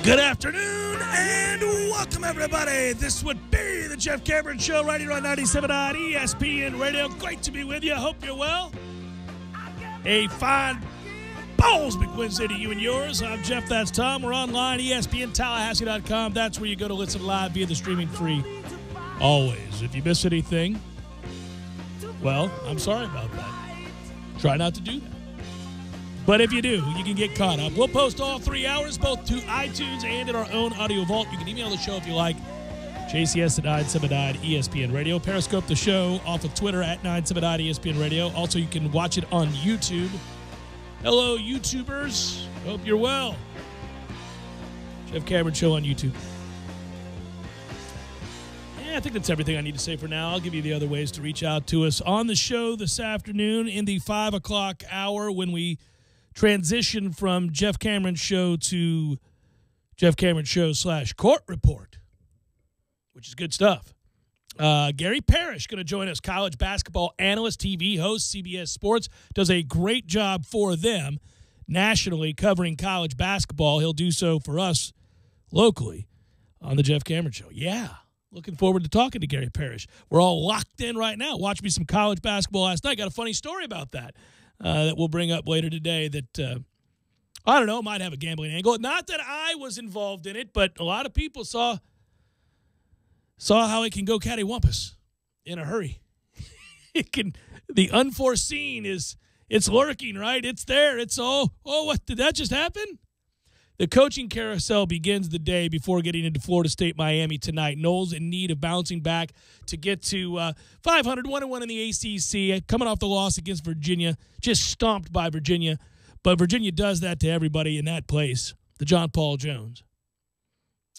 Good afternoon and welcome, everybody. This would be the Jeff Cameron Show right here on 97.9 ESPN Radio. Great to be with you. Hope you're well. A fine Bowlsman Wednesday to you and yours. I'm Jeff, that's Tom. We're online, ESPNTallahassee.com. That's where you go to listen live via the streaming free. Always. If you miss anything, well, I'm sorry about that. Try not to do that. But if you do, you can get caught up. We'll post all 3 hours, both to iTunes and in our own audio vault. You can email the show if you like. JCS at 979 ESPN Radio. Periscope the show off of Twitter at 979 ESPN Radio. Also, you can watch it on YouTube. Hello, YouTubers. Hope you're well. Jeff Cameron Show on YouTube. I think that's everything I need to say for now. I'll give you the other ways to reach out to us on the show this afternoon in the 5 o'clock hour when we transition from Jeff Cameron Show to Jeff Cameron Show / Court Report, which is good stuff. Gary Parrish going to join us, college basketball analyst, TV host, CBS Sports. Does a great job for them nationally covering college basketball. He'll do so for us locally on the Jeff Cameron Show. Yeah. Looking forward to talking to Gary Parrish. We're all locked in right now. Watched me some college basketball last night. Got a funny story about that that we'll bring up later today that, I don't know, might have a gambling angle. Not that I was involved in it, but a lot of people saw how it can go cattywampus in a hurry. The unforeseen it's lurking, right? It's there. It's, what, did that just happen? The coaching carousel begins the day before getting into Florida State, Miami tonight. Noles in need of bouncing back to get to 500, 1-1 in the ACC, coming off the loss against Virginia, just stomped by Virginia. But Virginia does that to everybody in that place, the John Paul Jones.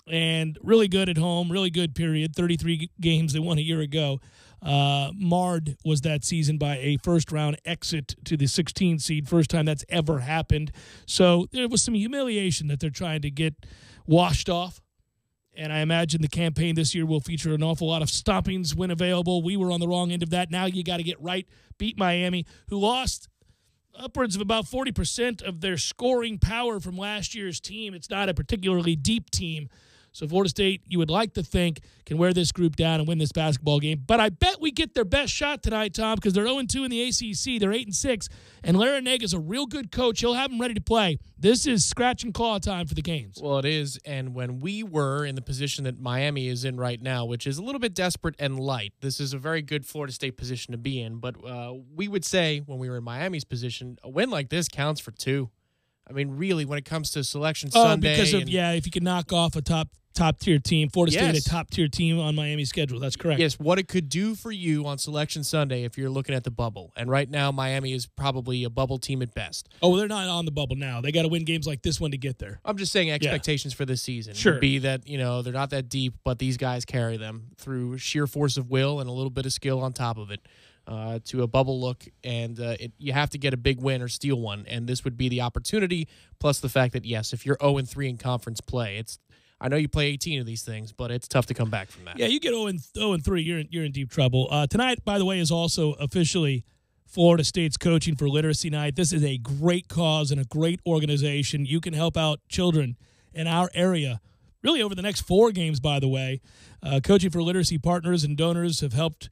And really good at home, really good period, 33 games they won a year ago. Marred was that season by a first-round exit to the 16 seed, first time that's ever happened. So there was some humiliation that they're trying to get washed off. And I imagine the campaign this year will feature an awful lot of stompings when available. We were on the wrong end of that. Now you got to get right, beat Miami, who lost upwards of about 40% of their scoring power from last year's team. It's not a particularly deep team. So Florida State, you would like to think, can wear this group down and win this basketball game. But I bet we get their best shot tonight, Tom, because they're 0-2 in the ACC. They're 8-6, and Larinaga is a real good coach. He'll have them ready to play. This is scratch and claw time for the Canes. Well, it is, and when we were in the position that Miami is in right now, which is a little bit desperate and light, this is a very good Florida State position to be in. But we would say when we were in Miami's position, a win like this counts for 2. I mean, really, when it comes to Selection Sunday. Because if you can knock off a top-tier team, Florida State, a top-tier team on Miami's schedule. That's correct. Yes, what it could do for you on Selection Sunday if you're looking at the bubble. And right now, Miami is probably a bubble team at best. Oh, well, they're not on the bubble now. They got to win games like this one to get there. I'm just saying expectations for this season would be that, they're not that deep, but these guys carry them through sheer force of will and a little bit of skill on top of it. To a bubble look, and you have to get a big win or steal one, and this would be the opportunity, plus the fact that, yes, if you're 0-3 in conference play, I know you play 18 of these things, but it's tough to come back from that. Yeah, you get 0-3, you're in deep trouble. Tonight, by the way, is also officially Florida State's Coaching for Literacy Night. This is a great cause and a great organization. You can help out children in our area, really over the next 4 games, by the way. Coaching for Literacy partners and donors have helped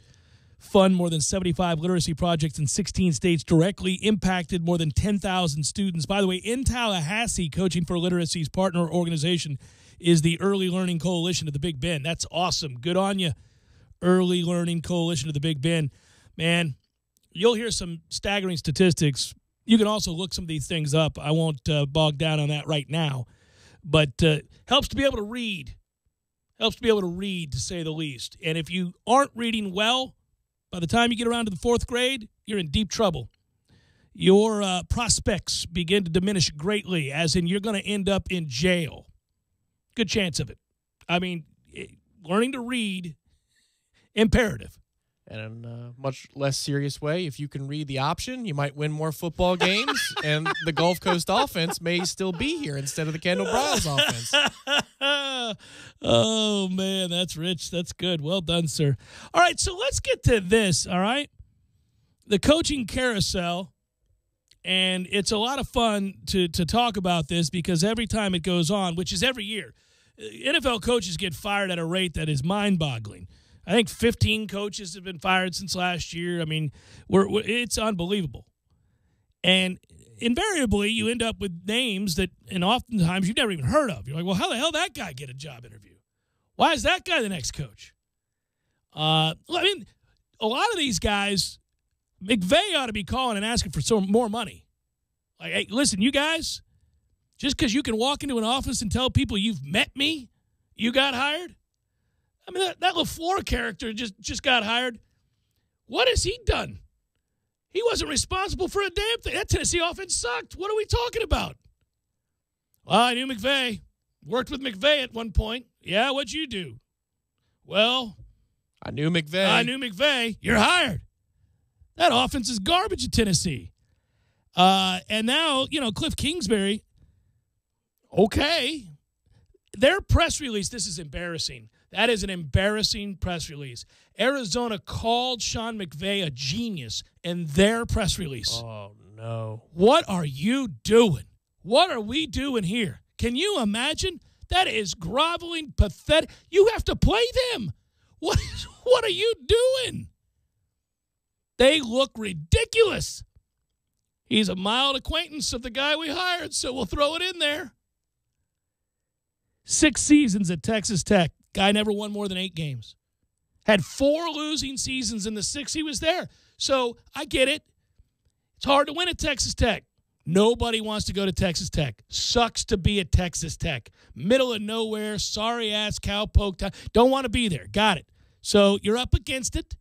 fund more than 75 literacy projects in 16 states, directly impacted more than 10,000 students. By the way, in Tallahassee, Coaching for Literacy's partner organization is the Early Learning Coalition of the Big Bend. That's awesome. Good on you, Early Learning Coalition of the Big Bend. Man, you'll hear some staggering statistics. You can also look some of these things up. I won't bog down on that right now. But helps to be able to read. Helps to be able to read, to say the least. And if you aren't reading well, by the time you get around to the 4th grade, you're in deep trouble. Your prospects begin to diminish greatly, as in you're going to end up in jail. Good chance of it. I mean, learning to read, imperative. And in a much less serious way, if you can read the option, you might win more football games, and the Gulf Coast offense may still be here instead of the Kendall Briles offense. Oh, man, that's rich. That's good. Well done, sir. All right, so let's get to this, all right? The coaching carousel And it's a lot of fun to talk about this because every time it goes on, which is every year, NFL coaches get fired at a rate that is mind-boggling. I think 15 coaches have been fired since last year. I mean, it's unbelievable. And invariably, you end up with names that, and oftentimes you've never even heard of. You're like, well, how the hell did that guy get a job interview? Why is that guy the next coach? I mean, a lot of these guys, McVay ought to be calling and asking for some more money. Like, hey, listen, you guys, just because you can walk into an office and tell people you've met me, you got hired? I mean, that LaFleur character just got hired. What has he done? He wasn't responsible for a damn thing. That Tennessee offense sucked. What are we talking about? Well, I knew McVay. Worked with McVay at one point. Yeah, what'd you do? Well, I knew McVay. You're hired. That offense is garbage at Tennessee. And now, Cliff Kingsbury, okay. Their press release, this is embarrassing. That is an embarrassing press release. Arizona called Sean McVay a genius in their press release. Oh, no. What are you doing? What are we doing here? Can you imagine? That is groveling, pathetic. You have to play them. What are you doing? They look ridiculous. He's a mild acquaintance of the guy we hired, so we'll throw it in there. 6 seasons at Texas Tech. Guy never won more than 8 games. Had 4 losing seasons in the 6 he was there. So I get it. It's hard to win at Texas Tech. Nobody wants to go to Texas Tech. Sucks to be at Texas Tech. Middle of nowhere, sorry-ass cowpoke town. Don't want to be there. Got it. So you're up against it.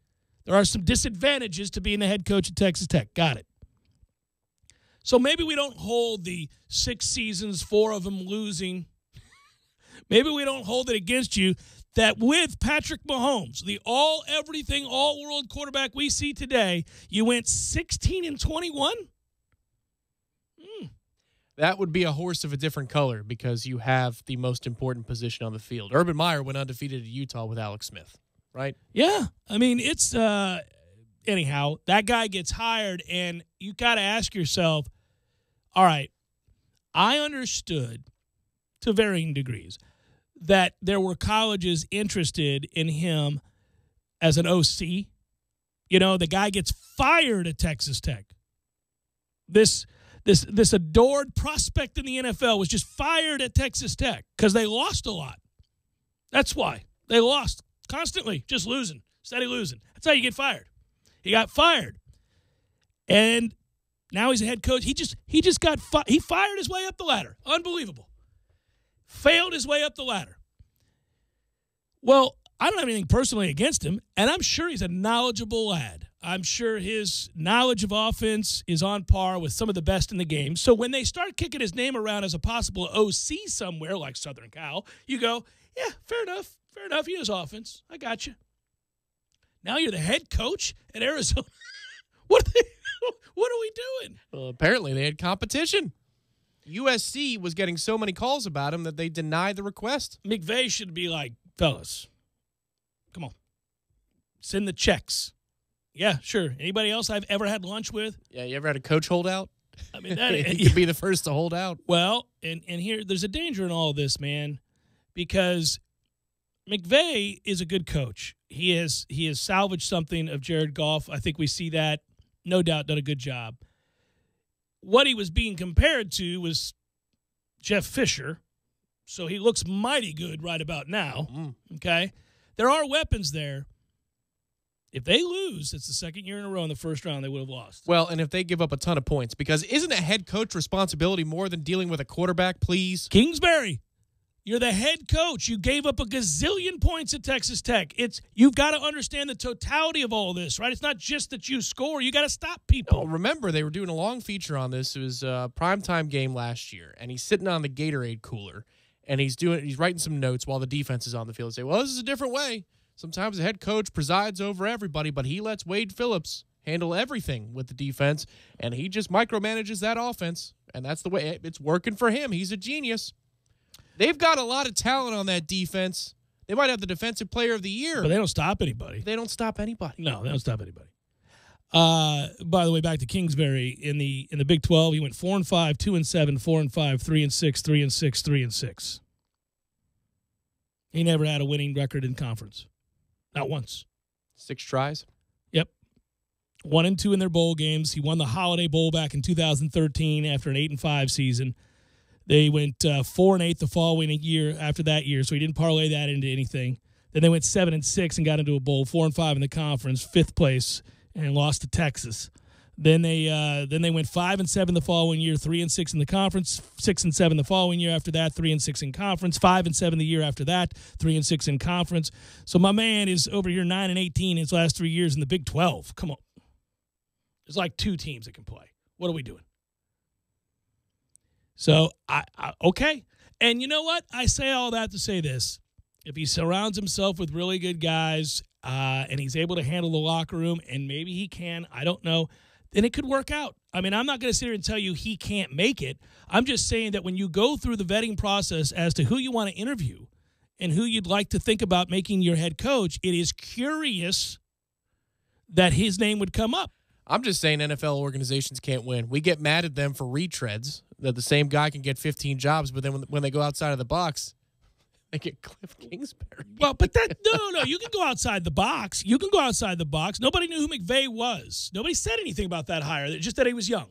There are some disadvantages to being the head coach at Texas Tech. Got it. So maybe we don't hold the 6 seasons, 4 of them losing. Maybe we don't hold it against you that with Patrick Mahomes, the all-everything, all-world quarterback we see today, you went 16-21? That would be a horse of a different color because you have the most important position on the field. Urban Meyer went undefeated at Utah with Alex Smith, right? Yeah. I mean, it's anyhow, that guy gets hired, and you got to ask yourself, all right, I understood to varying degrees that there were colleges interested in him as an OC. The guy gets fired at Texas Tech. This adored prospect in the NFL was just fired at Texas Tech because they lost a lot. That's why. They lost constantly, just losing, steady losing. That's how you get fired. He got fired. And now he's a head coach. He just got he fired his way up the ladder. Unbelievable. Failed his way up the ladder. Well, I don't have anything personally against him, and I'm sure he's a knowledgeable lad. I'm sure his knowledge of offense is on par with some of the best in the game. So when they start kicking his name around as a possible OC somewhere like Southern Cal, you go, yeah, fair enough. Fair enough. He knows offense. I got you. Now you're the head coach at Arizona. What are we doing? Well, apparently they had competition. USC was getting so many calls about him that they denied the request. McVay should be like, fellas, come on. Send the checks. Yeah, sure. Anybody else I've ever had lunch with? Yeah, you ever had a coach hold out? I mean, that he could be the first to hold out. Well, and here, there's a danger in all of this, man, because McVay is a good coach. He has salvaged something of Jared Goff. I think we see that. No doubt done a good job. What he was being compared to was Jeff Fisher, so he looks mighty good right about now, okay? There are weapons there. If they lose, it's the second year in a row in the first round they would have lost. Well, and if they give up a ton of points, because isn't a head coach responsibility more than dealing with a quarterback, please? Kingsbury, you're the head coach. You gave up a gazillion points at Texas Tech. You've got to understand the totality of all this, right? It's not just that you score. You got to stop people. No, remember, they were doing a long feature on this. It was a primetime game last year, and he's sitting on the Gatorade cooler, and he's writing some notes while the defense is on the field. They say, well, this is a different way. Sometimes the head coach presides over everybody, but he lets Wade Phillips handle everything with the defense, and he just micromanages that offense, and that's the way it's working for him. He's a genius. They've got a lot of talent on that defense. They might have the defensive player of the year. But they don't stop anybody. They don't stop anybody. No, they don't stop anybody. By the way, back to Kingsbury in the Big 12, he went 4-5, 2-7, 4-5, 3-6, 3-6, 3-6. He never had a winning record in conference, not once. 6 tries. Yep, 1-2 in their bowl games. He won the Holiday Bowl back in 2013 after an 8-5 season. They went 4-8 the following year after that year, so he didn't parlay that into anything. Then they went 7-6 and got into a bowl, 4-5 in the conference, 5th place, and lost to Texas. Then they went 5-7 the following year, 3-6 in the conference, 6-7 the following year after that, 3-6 in conference, 5-7 the year after that, 3-6 in conference. So my man is over here 9-18 his last 3 years in the Big 12. Come on, there's like 2 teams that can play. What are we doing? So okay, and you know what? I say all that to say this: if he surrounds himself with really good guys, and he's able to handle the locker room, and maybe he can, I don't know, then it could work out. I mean, I'm not going to sit here and tell you he can't make it. I'm just saying that when you go through the vetting process as to who you want to interview and who you'd like to think about making your head coach, it is curious that his name would come up. I'm just saying NFL organizations can't win. We get mad at them for retreads, that the same guy can get 15 jobs, but then when they go outside of the box, they get Cliff Kingsbury. Well, but no, you can go outside the box. You can go outside the box. Nobody knew who McVay was. Nobody said anything about that hire, just that he was young.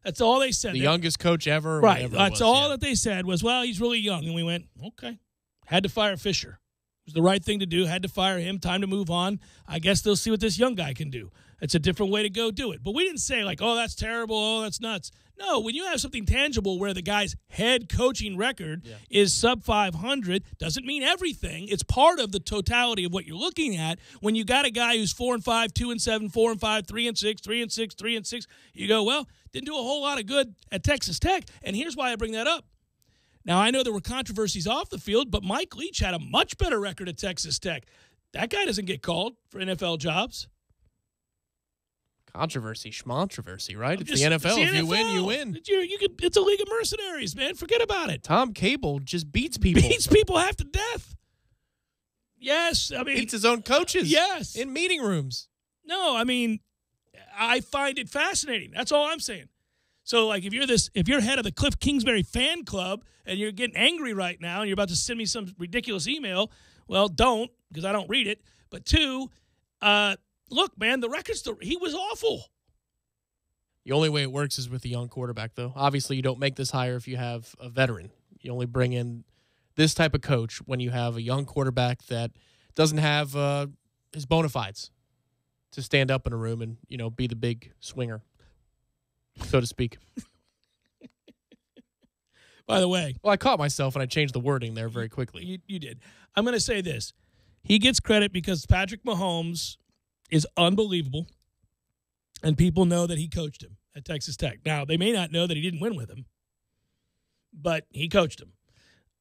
That's all they said. The youngest coach ever. Right. That's all that they said was, well, he's really young. And we went, okay. Had to fire Fisher. It was the right thing to do. Had to fire him. Time to move on. I guess they'll see what this young guy can do. It's a different way to go do it. But we didn't say like, oh, that's terrible. Oh, that's nuts. No, when you have something tangible where the guy's head coaching record is sub 500, doesn't mean everything. It's part of the totality of what you're looking at. When you got a guy who's 4-5, 2-7, 4-5, 3-6, 3-6, 3-6, you go, well, didn't do a whole lot of good at Texas Tech. And here's why I bring that up. Now, I know there were controversies off the field, but Mike Leach had a much better record at Texas Tech. That guy doesn't get called for NFL jobs. Controversy, schmontroversy, right? It's the NFL. If you win, you win. It's a league of mercenaries, man. Forget about it. Tom Cable just beats people. Beats people half to death. Yes, I mean. Beats his own coaches. Yes. In meeting rooms. No, I mean, I find it fascinating. That's all I'm saying. So, like, if you're head of the Cliff Kingsbury fan club and you're getting angry right now and you're about to send me some ridiculous email, well, don't, because I don't read it. But 2, look, man, the record's he was awful. The only way it works is with a young quarterback, though. Obviously, you don't make this hire if you have a veteran. You only bring in this type of coach when you have a young quarterback that doesn't have his bona fides to stand up in a room and, be the big swinger, so to speak. By the way. Well, I caught myself and I changed the wording there very quickly. You did. I'm going to say this. He gets credit because Patrick Mahomes is unbelievable, and people know that he coached him at Texas Tech. Now, they may not know that he didn't win with him, but he coached him.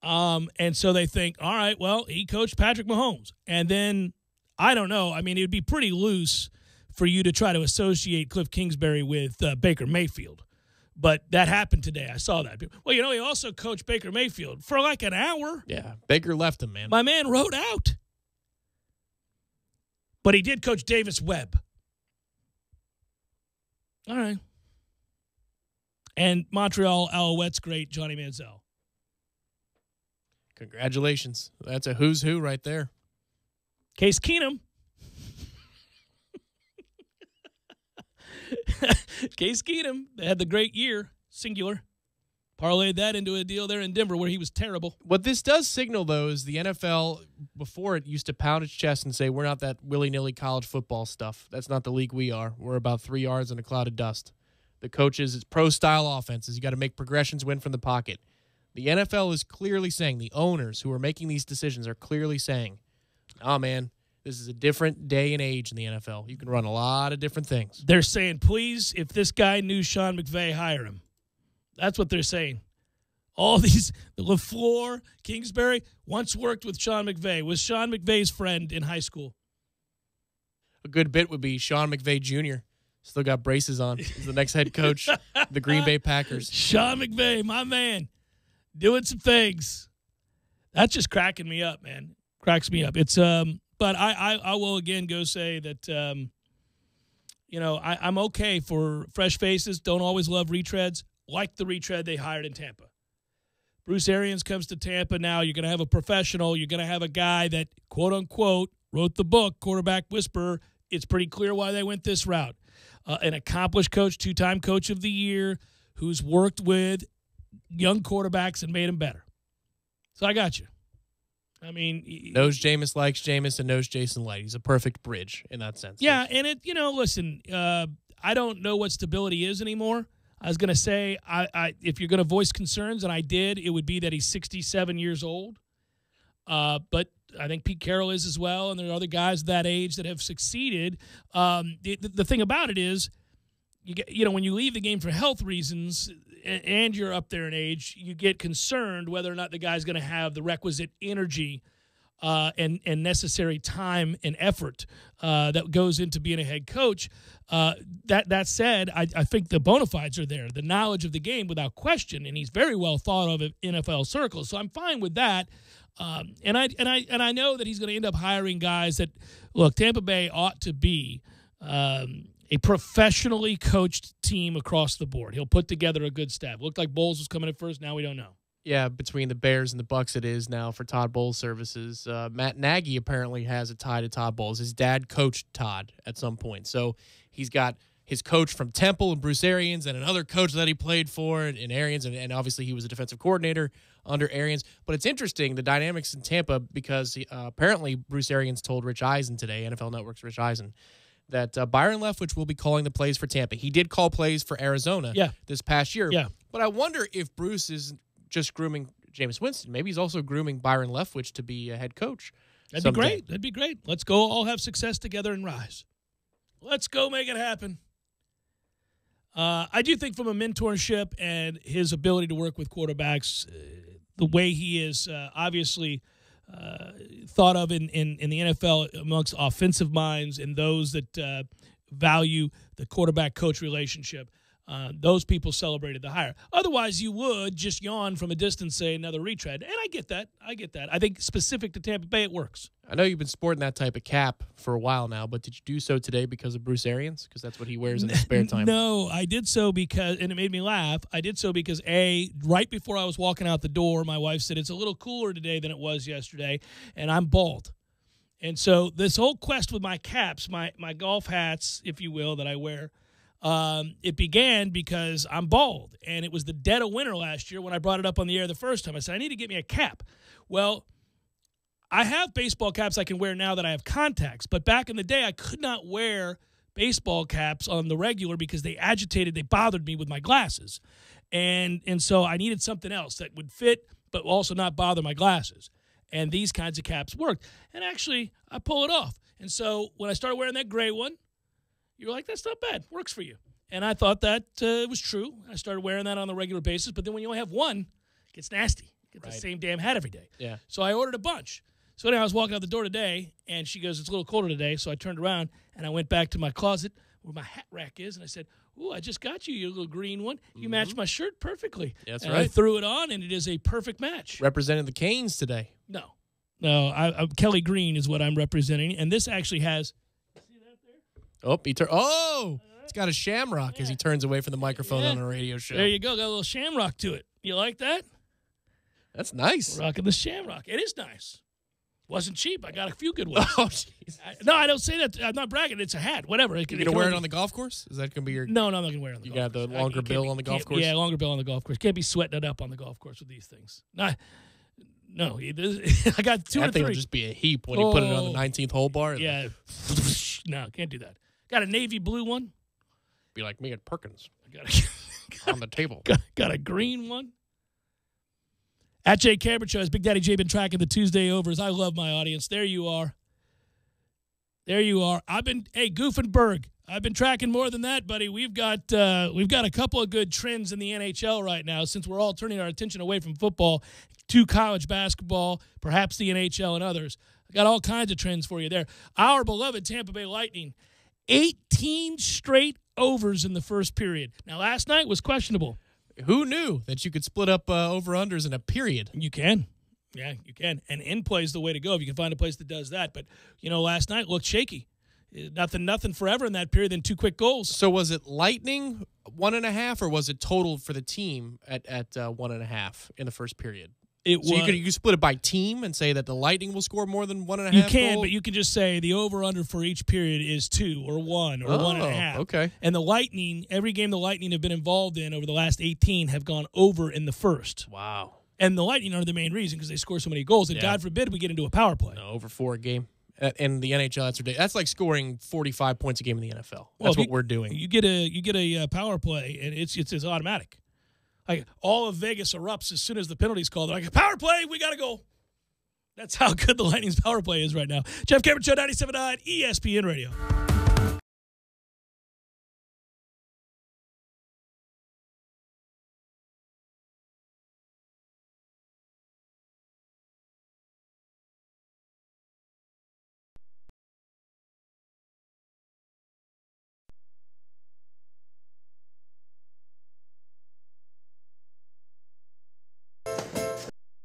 And so they think, all right, well, he coached Patrick Mahomes. And then, I don't know, I mean, it would be pretty loose for you to try to associate Cliff Kingsbury with Baker Mayfield. But that happened today. I saw that. Well, he also coached Baker Mayfield for like an hour. Yeah, Baker left him, man. My man rode out. But he did coach Davis Webb. All right. And Montreal Alouettes great Johnny Manziel. Congratulations. That's a who's who right there. Case Keenum. Case Keenum had the great year, singular. Parlayed that into a deal there in Denver where he was terrible. What this does signal, though, is the NFL, before it used to pound its chest and say, we're not that willy-nilly college football stuff. That's not the league we are. We're about 3 yards in a cloud of dust. The coaches, it's pro-style offenses. You got to make progressions, win from the pocket. The NFL is clearly saying, the owners who are making these decisions are clearly saying, oh, man, this is a different day and age in the NFL. You can run a lot of different things. They're saying, please, if this guy knew Sean McVay, hire him. That's what they're saying. All these, LaFleur, Kingsbury, once worked with Sean McVay, was Sean McVay's friend in high school. A good bit would be Sean McVay Jr. Still got braces on. He's the next head coach, the Green Bay Packers. Sean McVay, my man, doing some things. That's just cracking me up, man. Cracks me up. It's but I will again go say that I'm okay for fresh faces. Don't always love retreads. Like the retread they hired in Tampa. Bruce Arians comes to Tampa now. You're going to have a professional. You're going to have a guy that, quote unquote, wrote the book, Quarterback Whisperer. It's pretty clear why they went this route. An accomplished coach, 2-time coach of the year, who's worked with young quarterbacks and made them better. So I got you. I mean, knows Jameis, likes Jameis, and knows Jason Light. He's a perfect bridge in that sense. Yeah, and listen, I don't know what stability is anymore. I was going to say, if you're going to voice concerns, and I did, it would be that he's 67 years old. But I think Pete Carroll is as well, and there are other guys that age that have succeeded. The thing about it is, when you leave the game for health reasons and you're up there in age, you get concerned whether or not the guy's going to have the requisite energy and necessary time and effort that goes into being a head coach. That said, I think the bona fides are there, the knowledge of the game without question, and he's very well thought of in NFL circles. So I'm fine with that. And I know that he's going to end up hiring guys that, look, Tampa Bay ought to be a professionally coached team across the board. He'll put together a good staff. Looked like Bowles was coming at first. Now we don't know. Yeah, between the Bears and the Bucs, it is now for Todd Bowles' services. Matt Nagy apparently has a tie to Todd Bowles. His dad coached Todd at some point. So he's got his coach from Temple and Bruce Arians and another coach that he played for in Arians, and obviously he was a defensive coordinator under Arians. But it's interesting, the dynamics in Tampa, because apparently Bruce Arians told Rich Eisen today, NFL Network's Rich Eisen, that Byron Leftwich will be calling the plays for Tampa. He did call plays for Arizona this past year. Yeah. But I wonder if Bruce is just grooming Jameis Winston. Maybe he's also grooming Byron Leftwich to be a head coach. That'd be great. That'd be great. Let's go all have success together and rise. Let's go make it happen. I do think from a mentorship and his ability to work with quarterbacks, the way he is obviously thought of in the NFL amongst offensive minds and those that value the quarterback-coach relationship, those people celebrated the hire. Otherwise, you would just yawn from a distance, say another retread. And I get that. I think specific to Tampa Bay, it works. I know you've been sporting that type of cap for a while now, but did you do so today because of Bruce Arians? Because that's what he wears in his spare time. No, I did so because, and it made me laugh, I did so because, right before I was walking out the door, my wife said, it's a little cooler today than it was yesterday, and I'm bald. And so this whole quest with my caps, my golf hats, if you will, that I wear, it began because I'm bald, and it was the dead of winter last year when I brought it up on the air the first time. I said, I need to get me a cap. Well, I have baseball caps I can wear now that I have contacts, but back in the day, I could not wear baseball caps on the regular because they bothered me with my glasses. And so I needed something else that would fit but also not bother my glasses. And these kinds of caps worked. And actually, I pull it off. And so when I started wearing that gray one, you were like, that's not bad. Works for you. And I thought that was true. I started wearing that on a regular basis. But then when you only have one, it gets nasty. You get the same damn hat every day. Yeah. So I ordered a bunch. So anyway, I was walking out the door today, and she goes, it's a little colder today. So I turned around, and I went back to my closet where my hat rack is, and I said, ooh, I just got you your little green one. You match my shirt perfectly. That's and right. I threw it on, and it is a perfect match. Representing the Canes today. No, Kelly Green is what I'm representing, and this actually has. See that there? It's got a shamrock as he turns away from the microphone on a radio show. There you go. Got a little shamrock to it. You like that? That's nice. Rocking the shamrock. It is nice. Wasn't cheap. I got a few good ones. Oh, jeez. No, I don't say that. I'm not bragging. It's a hat. Whatever. You going to wear it on the golf course? Is that going to be your... No, I'm not going to wear it on the golf course. You got the longer bill on the golf course? Yeah, longer bill on the golf course. Can't be sweating it up on the golf course with these things. No, I got two or three. That thing will just be a heap when you put it on the 19th hole bar. Yeah. No, can't do that. Got a navy blue one. Be like me at Perkins. On the table. Got a green one. At Jay Cameron Show, has Big Daddy Jay been tracking the Tuesday overs? I love my audience. There you are. Goofenberg. I've been tracking more than that, buddy. We've got a couple of good trends in the NHL right now since we're all turning our attention away from football to college basketball, perhaps the NHL and others. I got all kinds of trends for you there. Our beloved Tampa Bay Lightning, 18 straight overs in the first period. Now, last night was questionable. Who knew that you could split up over-unders in a period? You can. Yeah, you can. And in play is the way to go if you can find a place that does that. But, last night looked shaky. Nothing forever in that period, then 2 quick goals. So was it Lightning 1.5, or was it total for the team at 1.5 in the first period? You could split it by team and say that the Lightning will score more than 1.5. You can, goals? but you can just say the over/under for each period is 2 or 1 or 1.5. Okay. And the Lightning, every game the Lightning have been involved in over the last 18 have gone over in the first. Wow. And the Lightning are the main reason because they score so many goals. And God forbid we get into a power play. No, over 4 a game. In the NHL, that's ridiculous. That's like scoring 45 points a game in the NFL. That's what we're doing. You get a power play, and it's automatic. Like all of Vegas erupts as soon as the penalty's called. They're like, power play, we got to go. That's how good the Lightning's power play is right now. Jeff Cameron Show, 97.9 ESPN Radio.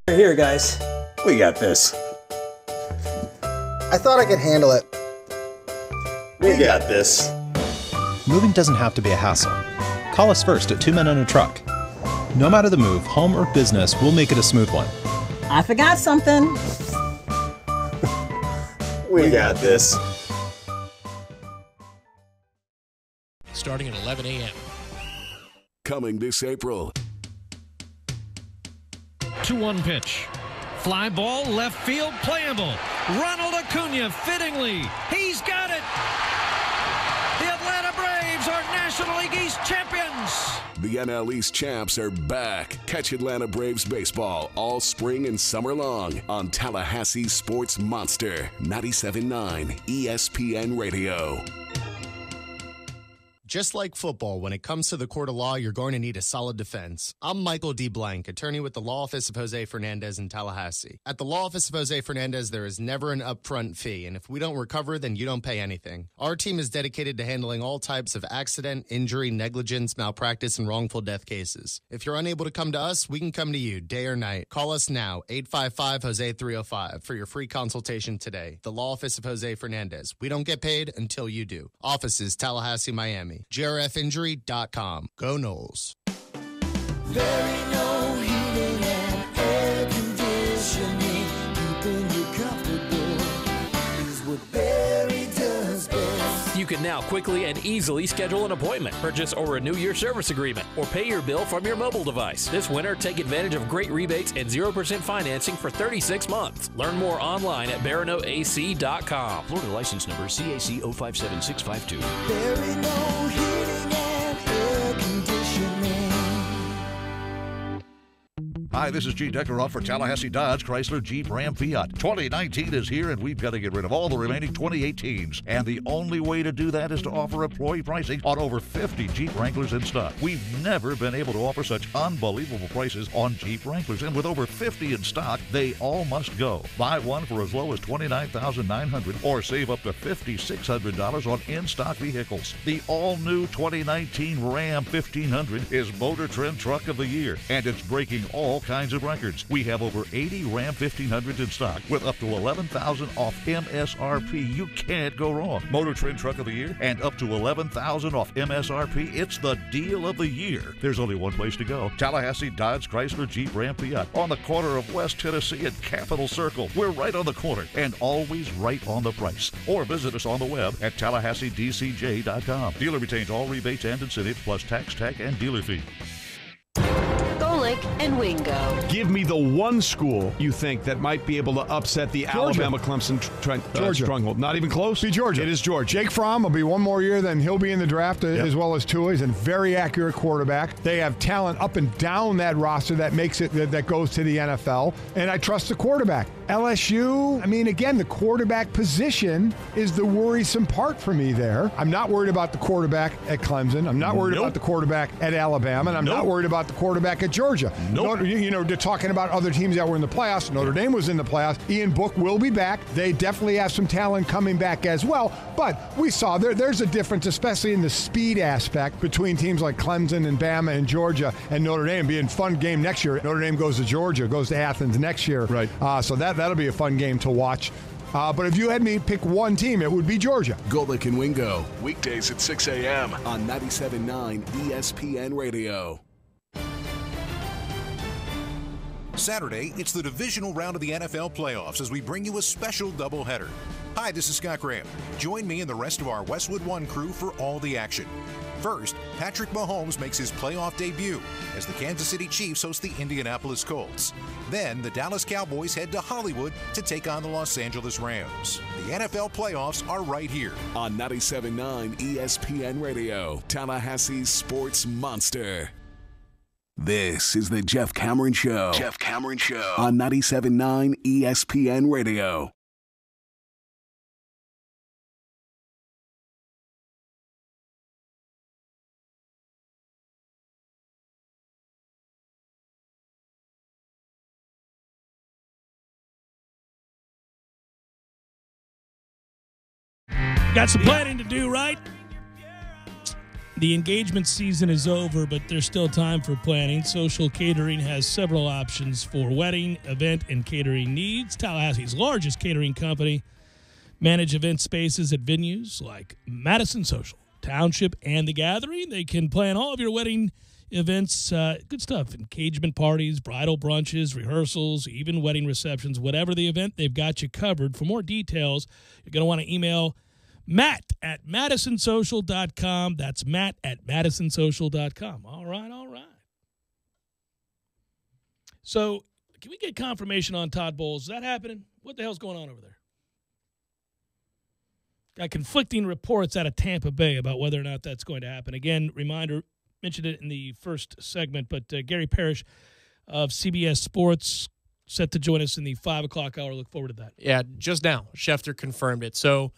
Here, guys. We got this. I thought I could handle it. We got this. Moving doesn't have to be a hassle. Call us first at 2 Men and a Truck. No matter the move, home or business, we'll make it a smooth one. I forgot something. We got this. Starting at 11 a.m. Coming this April. 2-1 pitch. Fly ball, left field, playable. Ronald Acuna, fittingly. He's got it. The Atlanta Braves are National League East champions. The NL East champs are back. Catch Atlanta Braves baseball all spring and summer long on Tallahassee Sports Monster 97.9 ESPN Radio. Just like football, when it comes to the court of law, you're going to need a solid defense. I'm Michael D. Blank, attorney with the Law Office of Jose Fernandez in Tallahassee. At the Law Office of Jose Fernandez, there is never an upfront fee, and if we don't recover, then you don't pay anything. Our team is dedicated to handling all types of accident, injury, negligence, malpractice, and wrongful death cases. If you're unable to come to us, we can come to you day or night. Call us now, 855-HOSE-305, for your free consultation today. The Law Office of Jose Fernandez. We don't get paid until you do. Offices, Tallahassee, Miami. JRFinjury.com. Go Knowles. Very no heating and air conditioning, keeping you comfortable is what Barry does best. You can now quickly and easily schedule an appointment, purchase or renew your service agreement, or pay your bill from your mobile device. This winter, take advantage of great rebates and 0% financing for 36 months. Learn more online at baranoac.com. Florida license number CAC 057652. Barry no heating and air conditioning. Hi, this is Gene Deckeroff for Tallahassee Dodge, Chrysler, Jeep, Ram, Fiat. 2019 is here, and we've got to get rid of all the remaining 2018s. And the only way to do that is to offer employee pricing on over 50 Jeep Wranglers in stock. We've never been able to offer such unbelievable prices on Jeep Wranglers, and with over 50 in stock, they all must go. Buy one for as low as $29,900 or save up to $5,600 on in-stock vehicles. The all-new 2019 Ram 1500 is Motor Trend Truck of the Year, and it's breaking all kinds of records. We have over 80 Ram 1500s in stock with up to $11,000 off MSRP. You can't go wrong. Motor Trend Truck of the Year and up to $11,000 off MSRP. It's the deal of the year. There's only one place to go. Tallahassee Dodge, Chrysler, Jeep, Ram, Fiat on the corner of West Tennessee and Capitol Circle. We're right on the corner and always right on the price. Or visit us on the web at TallahasseeDCJ.com. Dealer retains all rebates and incentives plus tax, tag, and dealer fee. Golic and Wingo. Give me the one school you think that might be able to upset the Georgia. Alabama-Clemson Georgia. stronghold. Not even close? Be Georgia. It is Georgia. Jake Fromm will be one more year, then he'll be in the draft as well as Tua. He's a very accurate quarterback. They have talent up and down that roster that makes it that goes to the NFL, and I trust the quarterback. LSU, I mean, again, the quarterback position is the worrisome part for me there. I'm not worried about the quarterback at Clemson. I'm not worried about the quarterback at Alabama, and I'm not worried about the quarterback at Georgia. They're talking about other teams that were in the playoffs. Notre Dame was in the playoffs. Ian Book will be back. They definitely have some talent coming back as well. But we saw there's a difference, especially in the speed aspect, between teams like Clemson and Bama and Georgia and Notre Dame. Being a fun game next year. Notre Dame goes to Georgia, goes to Athens next year. Right. So that'll be a fun game to watch. But if you had me pick one team, it would be Georgia. Golick and Wingo, weekdays at 6 a.m. on 97.9 ESPN Radio. Saturday, it's the divisional round of the NFL playoffs as we bring you a special doubleheader. Hi, this is Scott Graham. Join me and the rest of our Westwood One crew for all the action. First, Patrick Mahomes makes his playoff debut as the Kansas City Chiefs host the Indianapolis Colts. Then, the Dallas Cowboys head to Hollywood to take on the Los Angeles Rams. The NFL playoffs are right here on 97.9 ESPN Radio, Tallahassee's sports monster. This is the Jeff Cameron Show. Jeff Cameron Show on 97.9 ESPN Radio. Got some planning to do, right? The engagement season is over, but there's still time for planning. Social Catering has several options for wedding, event, and catering needs. Tallahassee's largest catering company manage event spaces at venues like Madison Social, Township, and The Gathering. They can plan all of your wedding events, good stuff, engagement parties, bridal brunches, rehearsals, even wedding receptions. Whatever the event, they've got you covered. For more details, you're going to want to email Matt at MadisonSocial.com. That's Matt at MadisonSocial.com. All right. So, can we get confirmation on Todd Bowles? Is that happening? What the hell's going on over there? Got conflicting reports out of Tampa Bay about whether or not that's going to happen. Again, reminder, mentioned it in the first segment, but Gary Parrish of CBS Sports set to join us in the 5 o'clock hour. Look forward to that. Yeah, just now, Schefter confirmed it. So,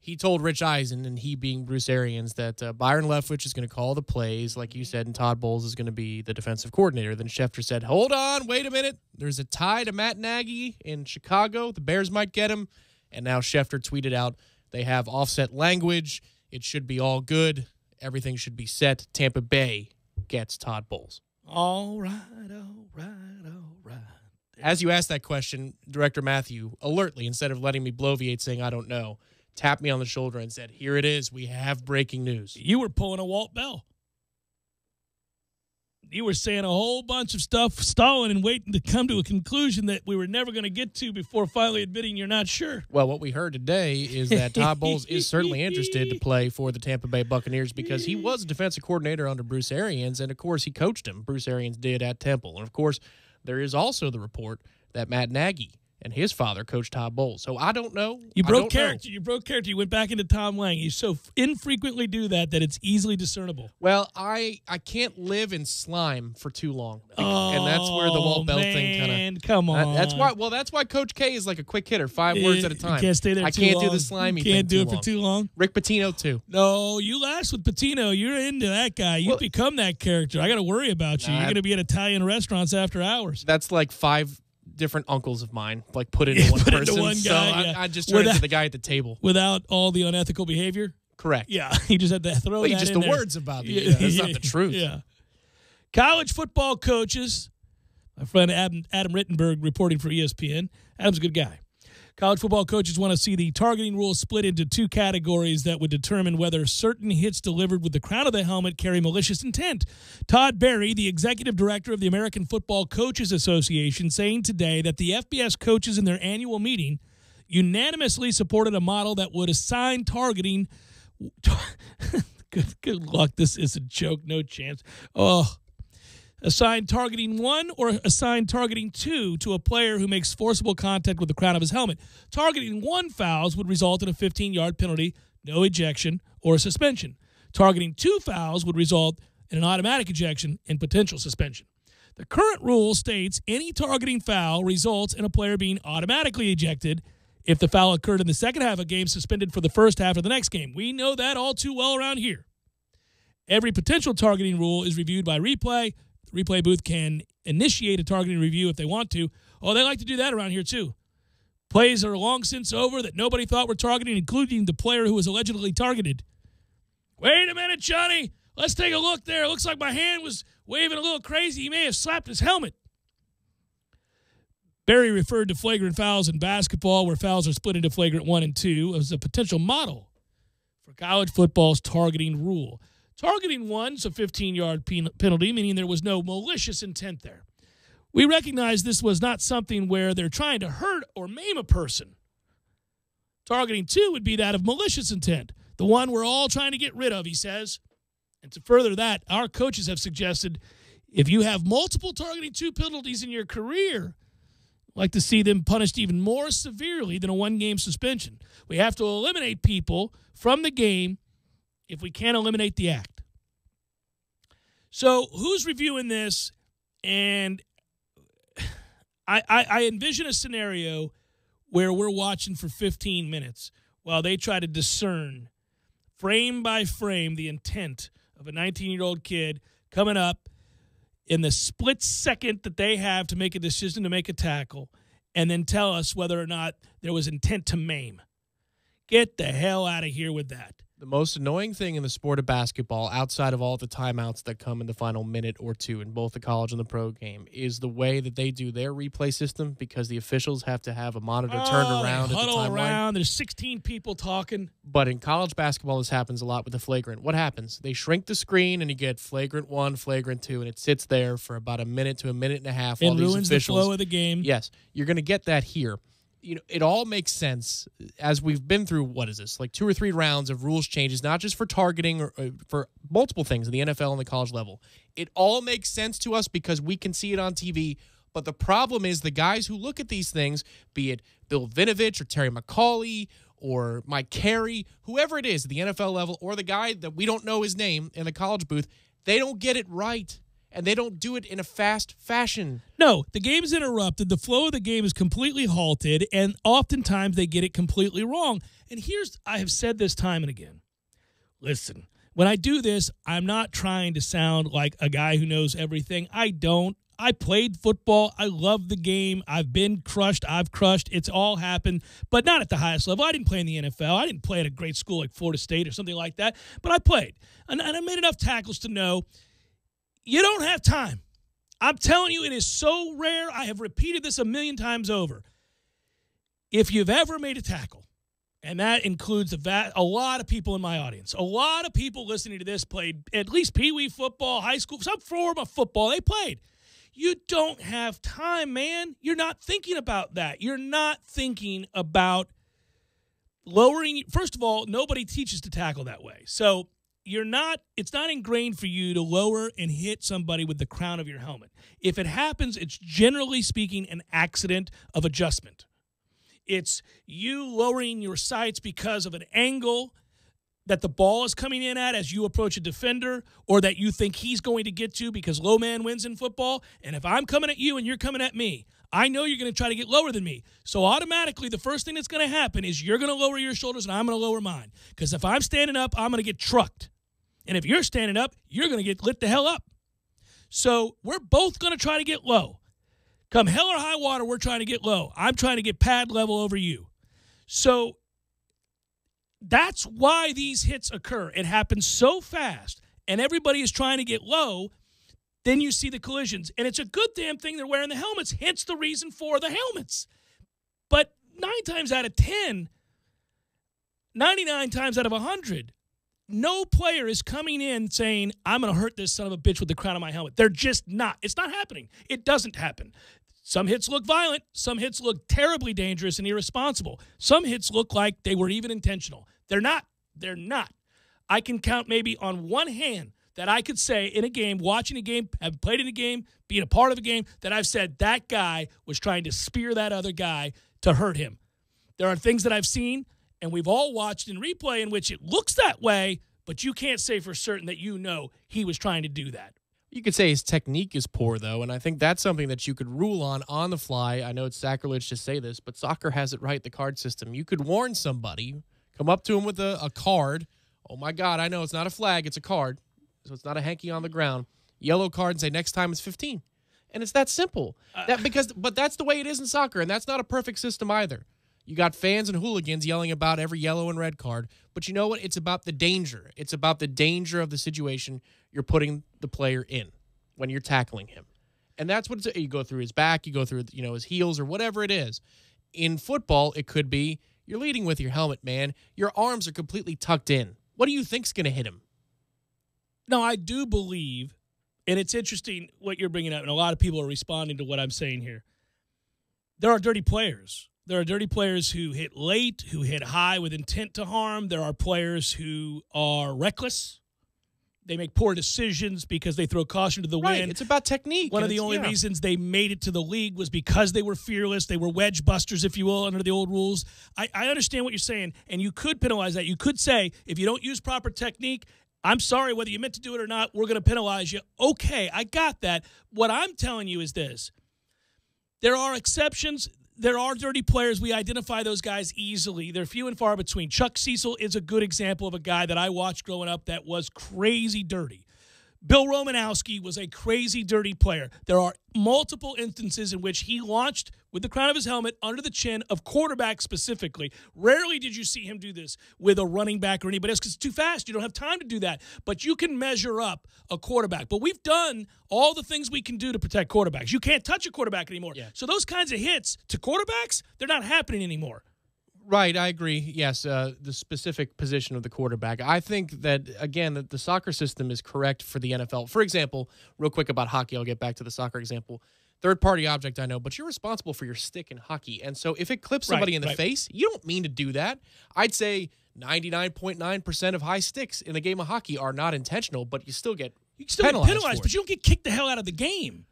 he told Rich Eisen, and he being Bruce Arians, that Byron Leftwich is going to call the plays, like you said, and Todd Bowles is going to be the defensive coordinator. Then Schefter said, hold on, wait a minute. There's a tie to Matt Nagy in Chicago. The Bears might get him. And now Schefter tweeted out, they have offset language. It should be all good. Everything should be set. Tampa Bay gets Todd Bowles. All right. As you asked that question, Director Matthew, alertly, instead of letting me bloviate saying I don't know, tapped me on the shoulder and said, here it is. We have breaking news. You were pulling a Walt Bell. You were saying a whole bunch of stuff, stalling and waiting to come to a conclusion that we were never going to get to before finally admitting you're not sure. Well, what we heard today is that Todd Bowles is certainly interested to play for the Tampa Bay Buccaneers because he was a defensive coordinator under Bruce Arians, and, of course, he coached him. Bruce Arians did at Temple. And, of course, there is also the report that Matt Nagy and his father coached Todd Bowles. So I don't know. You broke character. You broke character. You went back into Tom Lang. You so infrequently do that it's easily discernible. Well, I can't live in slime for too long. And that's where the Walt Bell thing kind of... Come on. That's why Coach K is like a quick hitter, 5 words at a time. You can't stay there too long. I can't do the slimy thing. Can't do it for too long. Rick Pitino, too. No, you last with Pitino. You're into that guy. You become that character. I got to worry about you. You're going to be at Italian restaurants after hours. That's like 5 different uncles of mine, like put into one person. Into one guy, so I just turned into the guy at the table. Without all the unethical behavior? Correct. Yeah, you just had to throw that just in the there. words about it. That's not the truth. Yeah. College football coaches, my friend Adam Rittenberg reporting for ESPN. Adam's a good guy. College football coaches want to see the targeting rule split into 2 categories that would determine whether certain hits delivered with the crown of the helmet carry malicious intent. Todd Berry, the executive director of the American Football Coaches Association, saying today that the FBS coaches in their annual meeting unanimously supported a model that would assign targeting. Good luck. This is a joke. No chance. Assign targeting 1 or assign targeting 2 to a player who makes forcible contact with the crown of his helmet. Targeting 1 fouls would result in a 15-yard penalty, no ejection, or a suspension. Targeting 2 fouls would result in an automatic ejection and potential suspension. The current rule states any targeting foul results in a player being automatically ejected if the foul occurred in the second half of a game, suspended for the first half of the next game. We know that all too well around here. Every potential targeting rule is reviewed by replay. The replay booth can initiate a targeting review if they want to. They like to do that around here too. Plays are long since over that nobody thought were targeting, including the player who was allegedly targeted. Wait a minute, Johnny. Let's take a look there. It looks like my hand was waving a little crazy. He may have slapped his helmet. Barry referred to flagrant fouls in basketball, where fouls are split into flagrant 1 and 2, as a potential model for college football's targeting rule. Targeting 1 is a 15-yard penalty, meaning there was no malicious intent there. We recognize this was not something where they're trying to hurt or maim a person. Targeting 2 would be that of malicious intent, the one we're all trying to get rid of, he says. And to further that, our coaches have suggested if you have multiple targeting 2 penalties in your career, I'd like to see them punished even more severely than a 1-game suspension. We have to eliminate people from the game if we can't eliminate the act. So who's reviewing this? And I envision a scenario where we're watching for 15 minutes while they try to discern frame by frame the intent of a 19-year-old kid coming up in the split second that they have to make a decision to make a tackle and then tell us whether or not there was intent to maim. Get the hell out of here with that. The most annoying thing in the sport of basketball, outside of all the timeouts that come in the final minute or two in both the college and the pro game, is the way that they do their replay system, because the officials have to have a monitor turned around at the huddle timeline. around. There's 16 people talking. But in college basketball, this happens a lot with the flagrant. What happens? They shrink the screen, and you get flagrant 1, flagrant 2, and it sits there for about a minute to a minute and a half. It while these ruins the officials, flow of the game. Yes, you're going to get that here. You know, it all makes sense as we've been through, what is this, like 2 or 3 rounds of rules changes, not just for targeting or for multiple things in the NFL and the college level. It all makes sense to us because we can see it on TV. But the problem is the guys who look at these things, be it Bill Vinovich or Terry McCauley or Mike Carey, whoever it is at the NFL level, or the guy that we don't know his name in the college booth, they don't get it right. And they don't do it in a fast fashion. No, the game is interrupted. The flow of the game is completely halted, and oftentimes they get it completely wrong. And I have said this time and again. Listen, when I do this, I'm not trying to sound like a guy who knows everything. I don't. I played football. I love the game. I've been crushed. I've crushed. It's all happened, but not at the highest level. I didn't play in the NFL. I didn't play at a great school like Florida State or something like that, but I played. And I made enough tackles to know you don't have time. I'm telling you, it is so rare. I have repeated this a million times over. If you've ever made a tackle, and that includes a lot of people in my audience, a lot of people listening to this played at least peewee football, high school, some form of football they played. You don't have time, man. You're not thinking about that. You're not thinking about lowering. First of all, nobody teaches to tackle that way. So it's not ingrained for you to lower and hit somebody with the crown of your helmet. If it happens, it's generally speaking an accident of adjustment. It's you lowering your sights because of an angle that the ball is coming in at as you approach a defender, or that you think he's going to get to because low man wins in football. And if I'm coming at you and you're coming at me, I know you're going to try to get lower than me. So automatically, the first thing that's going to happen is you're going to lower your shoulders and I'm going to lower mine. Because if I'm standing up, I'm going to get trucked. And if you're standing up, you're going to get lit the hell up. So we're both going to try to get low. Come hell or high water, we're trying to get low. I'm trying to get pad level over you. So that's why these hits occur. It happens so fast, and everybody is trying to get low. Then you see the collisions. And it's a good damn thing they're wearing the helmets, hence the reason for the helmets. But 9 times out of 10, 99 times out of 100, no player is coming in saying, I'm going to hurt this son of a bitch with the crown of my helmet. They're just not. It's not happening. It doesn't happen. Some hits look violent. Some hits look terribly dangerous and irresponsible. Some hits look like they were even intentional. They're not. They're not. I can count maybe on one hand that I could say in a game, watching a game, having played in a game, being a part of a game, that I've said that guy was trying to spear that other guy to hurt him. There are things that I've seen, and we've all watched in replay in which it looks that way, but you can't say for certain that you know he was trying to do that. You could say his technique is poor, though, and I think that's something that you could rule on the fly. I know it's sacrilege to say this, but soccer has it right, the card system. You could warn somebody, come up to him with a card. Oh, my God, I know it's not a flag, it's a card, so it's not a hanky on the ground. Yellow card and say, next time it's 15. And it's that simple. But that's the way it is in soccer, and that's not a perfect system either. You got fans and hooligans yelling about every yellow and red card. But you know what? It's about the danger. It's about the danger of the situation you're putting the player in when you're tackling him. And that's what you go through his back, you go through his heels or whatever it is. In football, it could be you're leading with your helmet, man. Your arms are completely tucked in. What do you think's going to hit him? No, I do believe, and it's interesting what you're bringing up, and a lot of people are responding to what I'm saying here. There are dirty players. There are dirty players who hit late, who hit high with intent to harm. There are players who are reckless. They make poor decisions because they throw caution to the wind. It's about technique. One of the only reasons they made it to the league was because they were fearless. They were wedge busters, if you will, under the old rules. I understand what you're saying, and you could penalize that. You could say, if you don't use proper technique, I'm sorry, whether you meant to do it or not, we're going to penalize you. Okay, I got that. What I'm telling you is this. There are exceptions. There are dirty players. We identify those guys easily. They're few and far between. Chuck Cecil is a good example of a guy that I watched growing up that was crazy dirty. Bill Romanowski was a crazy dirty player. There are multiple instances in which he launched with the crown of his helmet under the chin of quarterbacks specifically. Rarely did you see him do this with a running back or anybody else because it's too fast. You don't have time to do that. But you can measure up a quarterback. But we've done all the things we can do to protect quarterbacks. You can't touch a quarterback anymore. Yeah. So those kinds of hits to quarterbacks, they're not happening anymore. Right, I agree. Yes, the specific position of the quarterback. I think that, again, that the soccer system is correct for the NFL. For example, real quick about hockey, I'll get back to the soccer example. Third-party object, I know, but you're responsible for your stick in hockey. And so if it clips somebody in the face, you don't mean to do that. I'd say 99.9% of high sticks in the game of hockey are not intentional, but you still get penalized, but you don't get kicked the hell out of the game.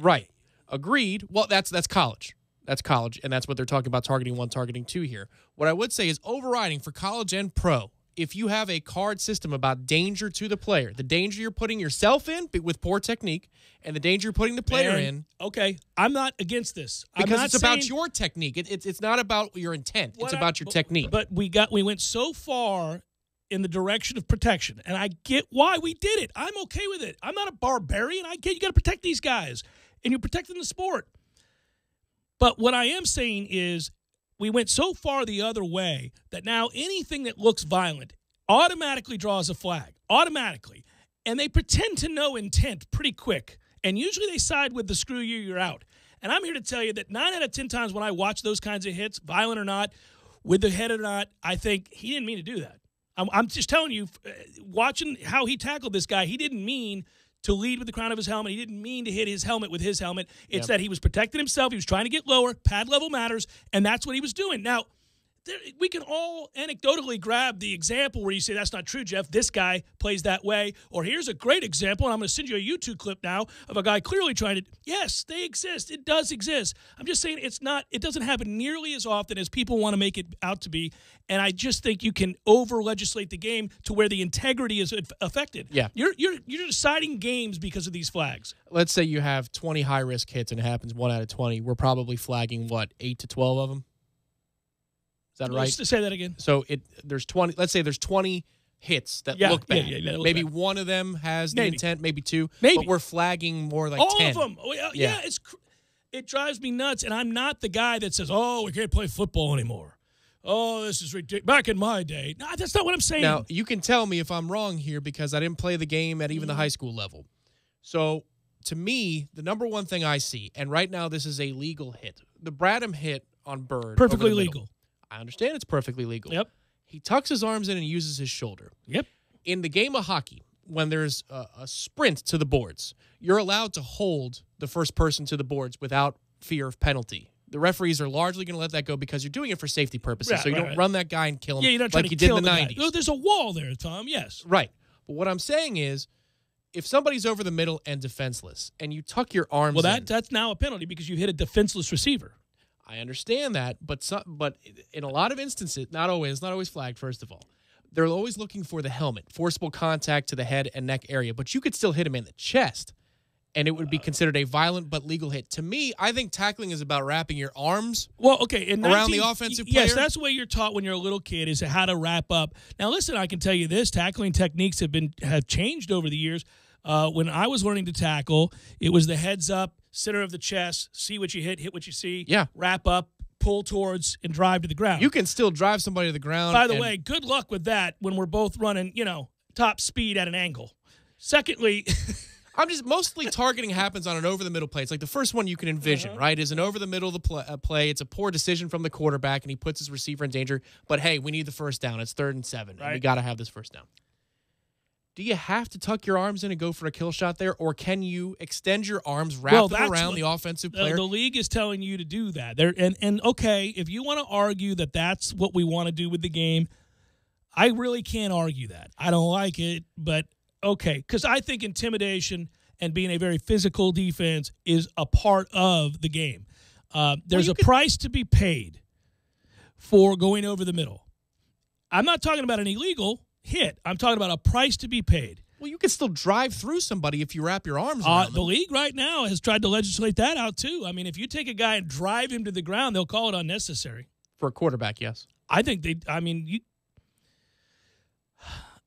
Right. Agreed. Well, that's college. That's college, and that's what they're talking about, targeting 1, targeting 2 here. What I would say is overriding for college and pro, if you have a card system about danger to the player, the danger you're putting yourself in with poor technique, and the danger you're putting the player in. Okay, I'm not against this. Because it's about your technique. It's not about your intent. It's about your technique. But we went so far in the direction of protection, and I get why we did it. I'm okay with it. I'm not a barbarian. I get you got to protect these guys, and you're protecting the sport. But what I am saying is we went so far the other way that now anything that looks violent automatically draws a flag, automatically. And they pretend to know intent pretty quick. And usually they side with the screw you, you're out. And I'm here to tell you that 9 out of 10 times when I watch those kinds of hits, violent or not, with the head or not, I think he didn't mean to do that. I'm just telling you, watching how he tackled this guy, he didn't mean to lead with the crown of his helmet. He didn't mean to hit his helmet with his helmet. It's that he was protecting himself. He was trying to get lower. Pad level matters, and that's what he was doing. Now, we can all anecdotally grab the example where you say, that's not true, Jeff. This guy plays that way. Or here's a great example, and I'm going to send you a YouTube clip now of a guy clearly trying to. Yes, they exist. It does exist. I'm just saying it doesn't happen nearly as often as people want to make it out to be. And I just think you can over-legislate the game to where the integrity is affected. Yeah. You're deciding games because of these flags. Let's say you have 20 high-risk hits and it happens 1 out of 20. We're probably flagging, 8 to 12 of them? Is that right? Let's say that again. So there's 20. Let's say there's 20 hits that look bad. Maybe bad. One of them has the intent, maybe 2. Maybe. But we're flagging more like all 10. Of them. It drives me nuts, and I'm not the guy that says, "Oh, we can't play football anymore." Oh, this is ridiculous. Back in my day. No, that's not what I'm saying. Now, you can tell me if I'm wrong here because I didn't play the game at even the high school level. So, to me, the number one thing I see, and right now this is a legal hit. The Bradham hit on Bird. Perfectly legal. I understand it's perfectly legal. Yep. He tucks his arms in and uses his shoulder. Yep. In the game of hockey, when there's a sprint to the boards, you're allowed to hold the first person to the boards without fear of penalty. The referees are largely going to let that go because you're doing it for safety purposes. So you don't run that guy and kill him you're not like you did in the 90s. Oh, there's a wall there, Tom. Yes. Right. But what I'm saying is, if somebody's over the middle and defenseless, and you tuck your arms in, that's now a penalty because you hit a defenseless receiver. I understand that, but in a lot of instances, not always flagged, first of all. They're always looking for the helmet, forcible contact to the head and neck area, but you could still hit him in the chest, and it would be considered a violent but legal hit. To me, I think tackling is about wrapping your arms around the offensive player. Yes, that's the way you're taught when you're a little kid, is how to wrap up. Now, listen, I can tell you this. Tackling techniques have changed over the years. When I was learning to tackle, it was the heads up, center of the chest, see what you hit what you see, wrap up, pull towards, and drive to the ground. You can still drive somebody to the ground. By the way, good luck with that when we're both running, top speed at an angle. Secondly, I'm just mostly targeting happens on an over-the-middle play. It's like the first one you can envision, right, is an over-the-middle of the play. It's a poor decision from the quarterback, and he puts his receiver in danger. But, hey, we need the first down. It's 3rd and 7. Right. And we got to have this first down. Do you have to tuck your arms in and go for a kill shot there, or can you extend your arms, wrap them around the offensive player? The league is telling you to do that. And okay, if you want to argue that that's what we want to do with the game, I really can't argue that. I don't like it, but okay, because I think intimidation and being a very physical defense is a part of the game. There's a price to be paid for going over the middle. I'm not talking about an illegal hit. I'm talking about a price to be paid. Well, you can still drive through somebody if you wrap your arms around them. The league right now has tried to legislate that out, too. I mean, if you take a guy and drive him to the ground, they'll call it unnecessary. For a quarterback, yes. I think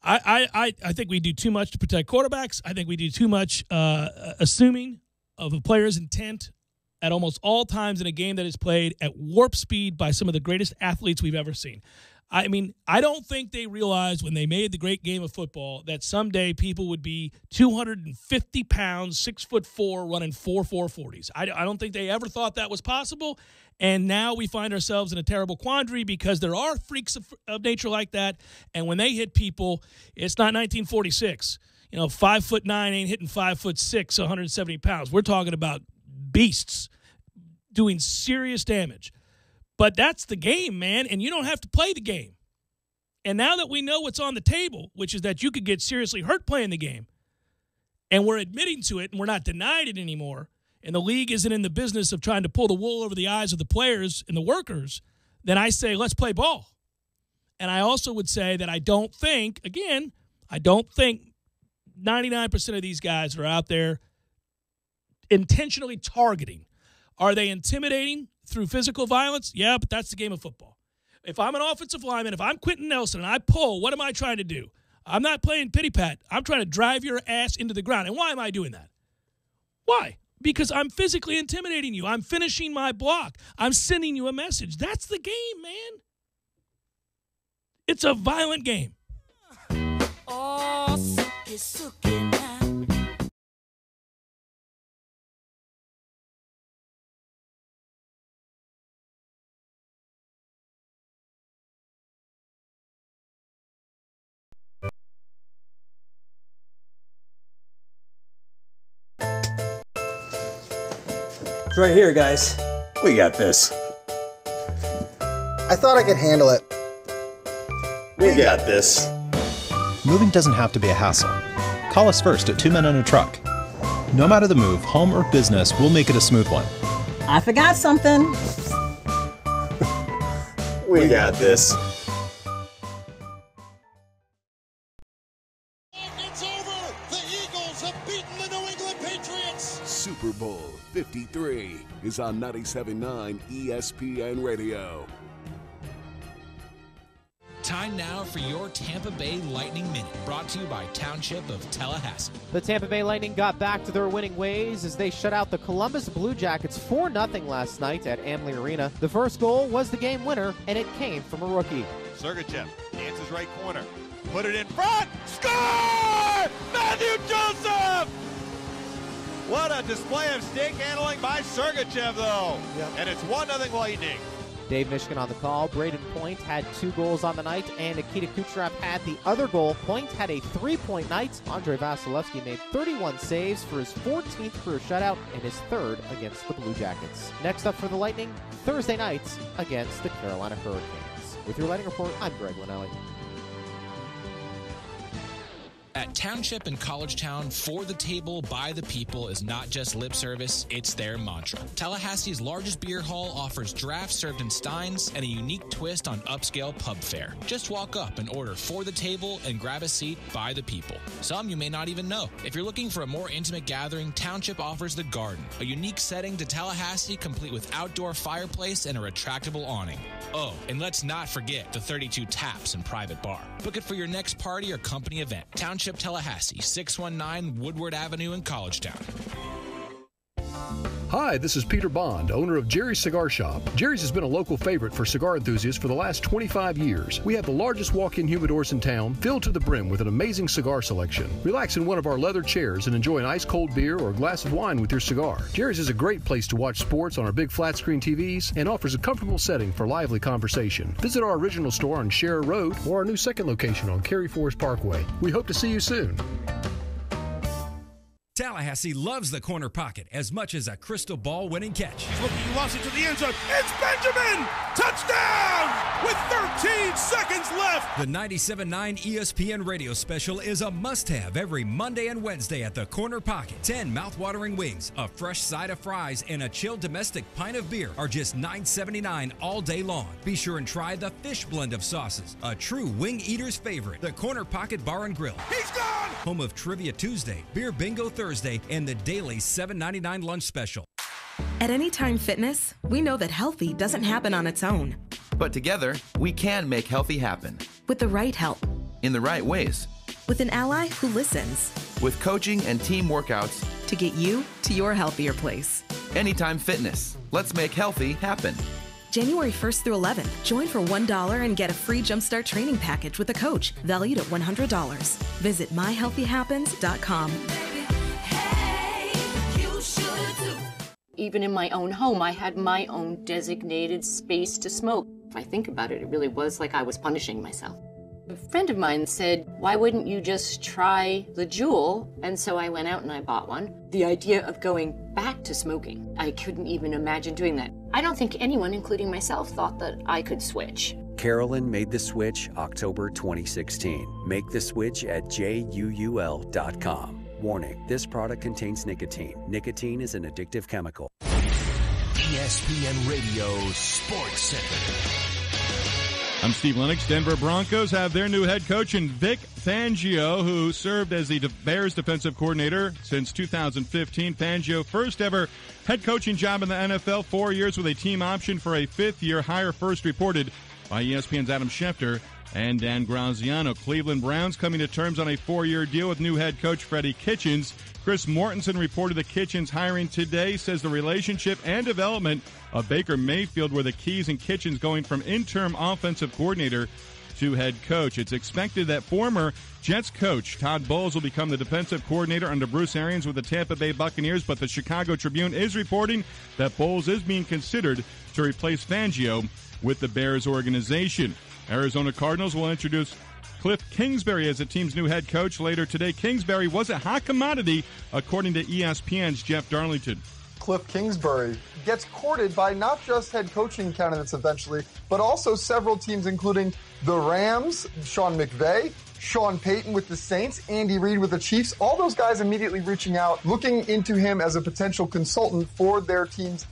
I think we do too much to protect quarterbacks. I think we do too much assuming of a player's intent at almost all times in a game that is played at warp speed by some of the greatest athletes we've ever seen. I mean, I don't think they realized when they made the great game of football that someday people would be 250 pounds, 6'4", running 4.40s. I don't think they ever thought that was possible. And now we find ourselves in a terrible quandary because there are freaks of nature like that. And when they hit people, it's not 1946. 5'9" ain't hitting 5'6", 170 pounds. We're talking about beasts doing serious damage. But that's the game, man, and you don't have to play the game. And now that we know what's on the table, which is that you could get seriously hurt playing the game, and we're admitting to it and we're not denied it anymore, and the league isn't in the business of trying to pull the wool over the eyes of the players and the workers, then I say let's play ball. And I also would say that I don't think 99% of these guys are out there intentionally targeting. Are they intimidating through physical violence? Yeah, but that's the game of football. If I'm an offensive lineman, if I'm Quentin Nelson and I pull, what am I trying to do? I'm not playing pity-pat. I'm trying to drive your ass into the ground. And why am I doing that? Why? Because I'm physically intimidating you. I'm finishing my block. I'm sending you a message. That's the game, man. It's a violent game. Oh, suki now. It's right here, guys. We got this. I thought I could handle it. We got this. Moving doesn't have to be a hassle. Call us first at 2 Men and a Truck. No matter the move, home or business, we'll make it a smooth one. I forgot something. We got this. It's over! The Eagles have beaten the New England Patriots! Super Bowl 53 is on 97.9 ESPN Radio. Time now for your Tampa Bay Lightning Minute, brought to you by Township of Tallahassee. The Tampa Bay Lightning got back to their winning ways as they shut out the Columbus Blue Jackets 4-0 last night at Amalie Arena. The first goal was the game winner, and it came from a rookie. Sergachev dances right corner, put it in front, score! Matthew Joseph! What a display of stick handling by Sergachev, though. Yep. And it's 1-0 Lightning. Dave Mishkin on the call. Braden Point had 2 goals on the night, and Nikita Kucherov had the other goal. Point had a 3-point night. Andrei Vasilevsky made 31 saves for his 14th career shutout and his 3rd against the Blue Jackets. Next up for the Lightning, Thursday night against the Carolina Hurricanes. With your Lightning Report, I'm Greg Linnelli. At Township and College Town, for the table, by the people is not just lip service, it's their mantra. Tallahassee's largest beer hall offers draft served in steins and a unique twist on upscale pub fare. Just walk up and order for the table and grab a seat by the people. Some you may not even know. If you're looking for a more intimate gathering, Township offers The Garden, a unique setting to Tallahassee complete with outdoor fireplace and a retractable awning. Oh, and let's not forget the 32 taps and private bar. Book it for your next party or company event. Township Tallahassee, 619 Woodward Avenue in College Town. Hi, this is Peter Bond, owner of Jerry's Cigar Shop. Jerry's has been a local favorite for cigar enthusiasts for the last 25 years. We have the largest walk-in humidors in town, filled to the brim with an amazing cigar selection. Relax in one of our leather chairs and enjoy an ice-cold beer or a glass of wine with your cigar. Jerry's is a great place to watch sports on our big flat-screen TVs and offers a comfortable setting for lively conversation. Visit our original store on Scherer Road or our new second location on Cary Forest Parkway. We hope to see you soon. Tallahassee loves the corner pocket as much as a crystal ball winning catch. He's looking, he lost it to the end zone. It's Benjamin! Touchdown! With 13 seconds left! The 97.9 ESPN radio special is a must-have every Monday and Wednesday at the corner pocket. 10 mouth-watering wings, a fresh side of fries, and a chilled domestic pint of beer are just $9.79 all day long. Be sure and try the fish blend of sauces, a true wing eater's favorite. The Corner Pocket Bar and Grill. He's gone! Home of Trivia Tuesday, Beer Bingo Thursday, and the daily $7.99 lunch special. At Anytime Fitness, we know that healthy doesn't happen on its own. But together, we can make healthy happen. With the right help. In the right ways. With an ally who listens. With coaching and team workouts. To get you to your healthier place. Anytime Fitness. Let's make healthy happen. January 1st through 11th, join for $1 and get a free Jumpstart training package with a coach valued at $100. Visit myhealthyhappens.com. Even in my own home, I had my own designated space to smoke. If I think about it, it really was like I was punishing myself. A friend of mine said, why wouldn't you just try the Juul? And so I went out and I bought one. The idea of going back to smoking, I couldn't even imagine doing that. I don't think anyone, including myself, thought that I could switch. Carolyn made the switch October 2016. Make the switch at JUUL.com. Warning, this product contains nicotine. Nicotine is an addictive chemical. ESPN Radio Sports Center. I'm Steve Lennox. Denver Broncos have their new head coach in Vic Fangio, who served as the Bears defensive coordinator since 2015. Fangio, first ever head coaching job in the NFL, 4 years with a team option for a fifth-year hire, first reported by ESPN's Adam Schefter and Dan Graziano. Cleveland Browns coming to terms on a 4-year deal with new head coach Freddie Kitchens. Chris Mortensen reported that Kitchens hiring today, says the relationship and development of Baker Mayfield were the keys in Kitchens going from interim offensive coordinator to head coach. It's expected that former Jets coach Todd Bowles will become the defensive coordinator under Bruce Arians with the Tampa Bay Buccaneers, but the Chicago Tribune is reporting that Bowles is being considered to replace Fangio with the Bears organization. Arizona Cardinals will introduce Cliff Kingsbury as the team's new head coach later today. Kingsbury was a hot commodity, according to ESPN's Jeff Darlington. Cliff Kingsbury gets courted by not just head coaching candidates eventually, but also several teams, including the Rams, Sean McVay, Sean Payton with the Saints, Andy Reid with the Chiefs. All those guys immediately reaching out, looking into him as a potential consultant for their teams.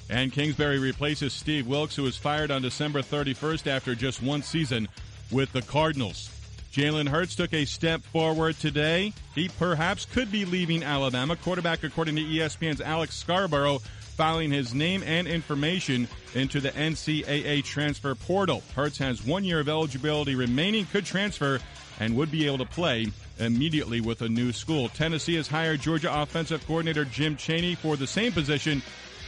And Kingsbury replaces Steve Wilks, who was fired on December 31st after just one season with the Cardinals. Jalen Hurts took a step forward today. He perhaps could be leaving Alabama. Quarterback, according to ESPN's Alex Scarborough, filing his name and information into the NCAA transfer portal. Hurts has 1 year of eligibility remaining, could transfer, and would be able to play immediately with a new school. Tennessee has hired Georgia offensive coordinator Jim Chaney for the same position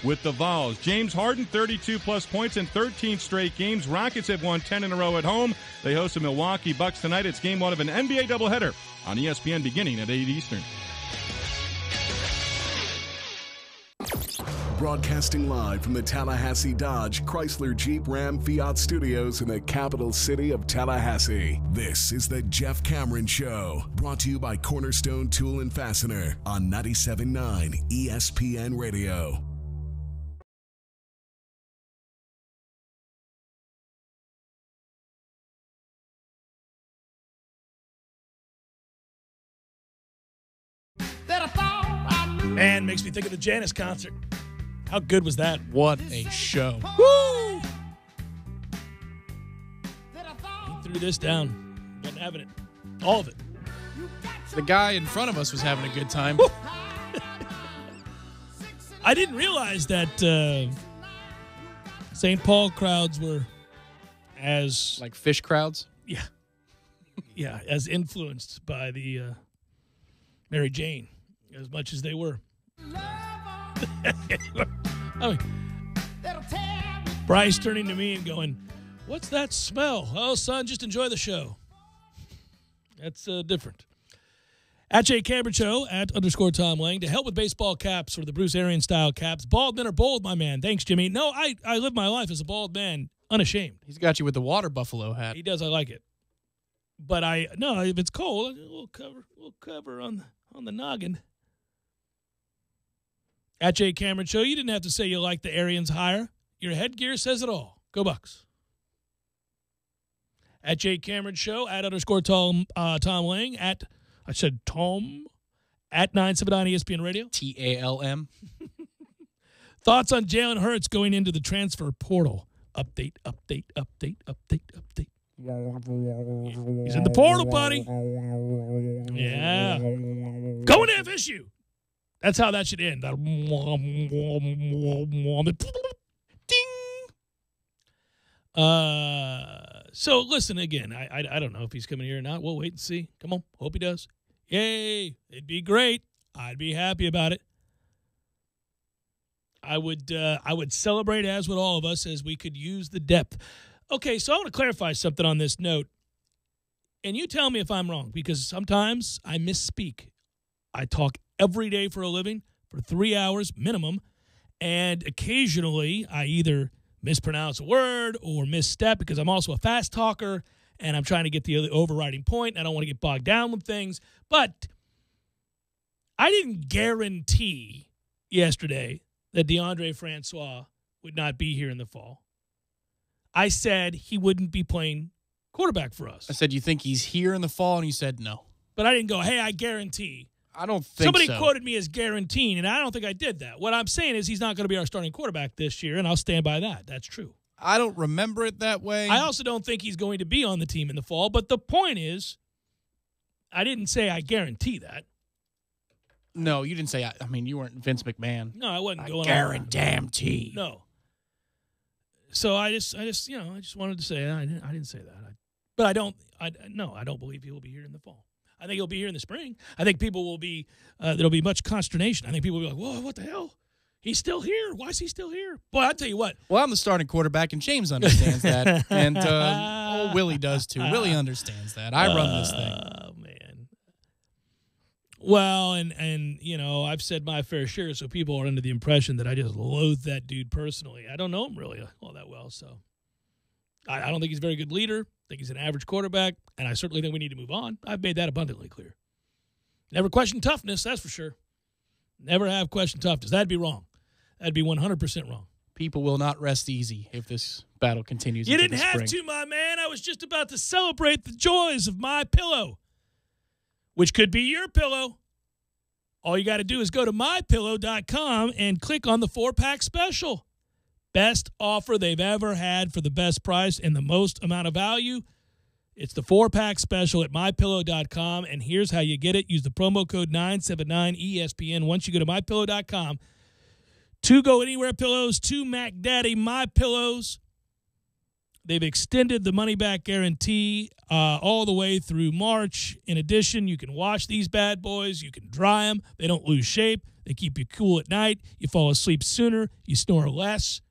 with the Vols. James Harden, 32-plus points in 13 straight games. Rockets have won 10 in a row at home. They host the Milwaukee Bucks tonight. It's game one of an NBA doubleheader on ESPN beginning at 8 Eastern. Broadcasting live from the Tallahassee Dodge Chrysler Jeep Ram Fiat Studios in the capital city of Tallahassee. This is the Jeff Cameron Show, brought to you by Cornerstone Tool and Fastener on 97.9 ESPN Radio. Man, makes me think of the Janis concert. How good was that? What a show. Woo! He threw this down. Wasn't having it. All of it. The guy in front of us was having a good time. I didn't realize that St. Paul crowds were as... Like fish crowds? Yeah. Yeah, as influenced by the Mary Jane as much as they were. I mean, Bryce turning to me and going, "What's that smell?" "Oh, son, just enjoy the show." That's different. At Jay Cameron Show, at _Tom Lang. To help with baseball caps or the Bruce Arians style caps. Bald men are bold, my man. Thanks, Jimmy. No, I live my life as a bald man, unashamed. He's got you with the water buffalo hat. He does. I like it. But if it's cold, a little cover on the noggin. At Jay Cameron Show, you didn't have to say you like the Arians hire. Your headgear says it all. Go Bucks. At Jay Cameron Show, at _Tom Lang, at Tom, at 979 ESPN Radio. TALM. Thoughts on Jalen Hurts going into the transfer portal. Update. He's in the portal, buddy. Yeah. Going to FSU. That's how that should end. Ding. So, listen, again, I don't know if he's coming here or not. We'll wait and see. Come on. Hope he does. Yay. It'd be great. I'd be happy about it. I would celebrate, as would all of us, as we could use the depth. Okay, so I want to clarify something on this note. And you tell me if I'm wrong, because sometimes I misspeak. I talk every day for a living for 3 hours minimum, and occasionally I either mispronounce a word or misstep because I'm also a fast talker and I'm trying to get the overriding point, and I don't want to get bogged down with things. But I didn't guarantee yesterday that DeAndre Francois would not be here in the fall. I said he wouldn't be playing quarterback for us. I said, you think he's here in the fall? And you said no. But I didn't go, hey, I guarantee. I don't think Somebody so. quoted me as guaranteeing, and I don't think I did that. What I'm saying is he's not going to be our starting quarterback this year, and I'll stand by that. That's true. I don't remember it that way. I also don't think he's going to be on the team in the fall. But the point is, I didn't say I guarantee that. No, you didn't say. I mean, you weren't Vince McMahon. No, I wasn't going. Guarantee. No. So I just wanted to say I didn't say that. But I don't believe he will be here in the fall. I think he'll be here in the spring. I think people will be there'll be much consternation. I think people will be like, "Whoa, what the hell? He's still here. Why is he still here?" Boy, I'll tell you what. Well, I'm the starting quarterback, and James understands that, and Willie does too. Willie understands that. I run this thing. Oh man. Well, and I've said my fair share, so people are under the impression that I just loathe that dude personally. I don't know him really all that well, so I don't think he's a very good leader. I think he's an average quarterback, and I certainly think we need to move on. I've made that abundantly clear. Never question toughness, that's for sure. Never have question toughness. That'd be wrong. That'd be 100% wrong. People will not rest easy if this battle continues. You into didn't the have spring. to, my man. I was just about to celebrate the joys of MyPillow, which could be your pillow. All you got to do is go to MyPillow.com and click on the 4-pack special. Best offer they've ever had for the best price and the most amount of value. It's the 4-pack special at MyPillow.com, and here's how you get it. Use the promo code 979ESPN. Once you go to MyPillow.com, 2 Go Anywhere pillows, 2 Mac Daddy My Pillows. They've extended the money-back guarantee all the way through March. In addition, you can wash these bad boys. You can dry them. They don't lose shape. They keep you cool at night. You fall asleep sooner. You snore less.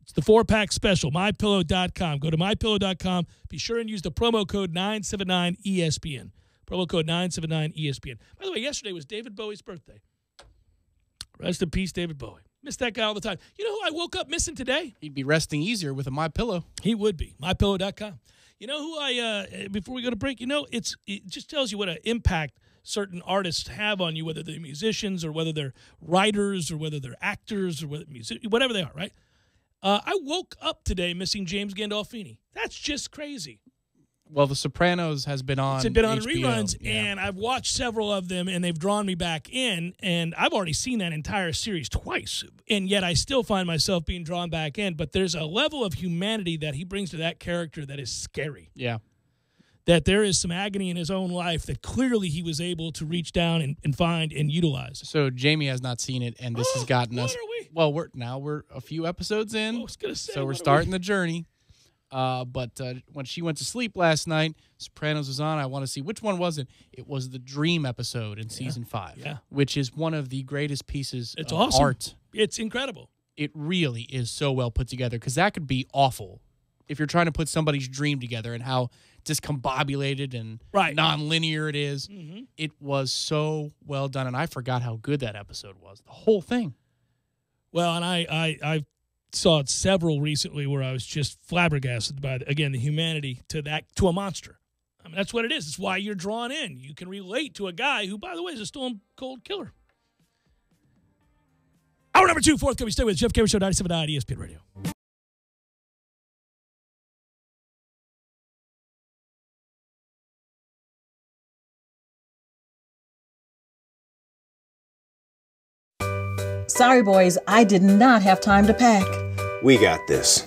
It's the 4-pack special, MyPillow.com. Go to MyPillow.com. Be sure and use the promo code 979ESPN. Promo code 979ESPN. By the way, yesterday was David Bowie's birthday. Rest in peace, David Bowie. Miss that guy all the time. You know who I woke up missing today? He'd be resting easier with a MyPillow. He would be. MyPillow.com. You know who I, before we go to break, it just tells you what an impact certain artists have on you, whether they're musicians or whether they're writers or whether they're actors or whatever they are, right? I woke up today missing James Gandolfini. That's just crazy. Well, The Sopranos has been on. It's been on HBO, reruns, yeah. and I've watched several of them, and they've drawn me back in, and I've already seen that entire series twice, and yet I still find myself being drawn back in. But there's a level of humanity that he brings to that character that is scary. Yeah. That there is some agony in his own life that clearly he was able to reach down and find and utilize. So Jamie has not seen it, and this has gotten us. What are we? Well, we're a few episodes in, I was gonna say, so we're starting the journey. But when she went to sleep last night, Sopranos was on. I want to see which one was it. It was the Dream episode in season 5, which is one of the greatest pieces of awesome. art. It's incredible. It really is so well put together, because that could be awful if you're trying to put somebody's dream together and how discombobulated and non-linear it is. Mm-hmm. It was so well done, and I forgot how good that episode was. The whole thing. Well, and I saw several recently where I was just flabbergasted by, again, the humanity to a monster. I mean, that's what it is. It's why you're drawn in. You can relate to a guy who, by the way, is a stone cold killer. Hour number 2, forthcoming. Stay with Jeff Cameron Show, 97.9 ESPN Radio. Sorry, boys, I did not have time to pack. We got this.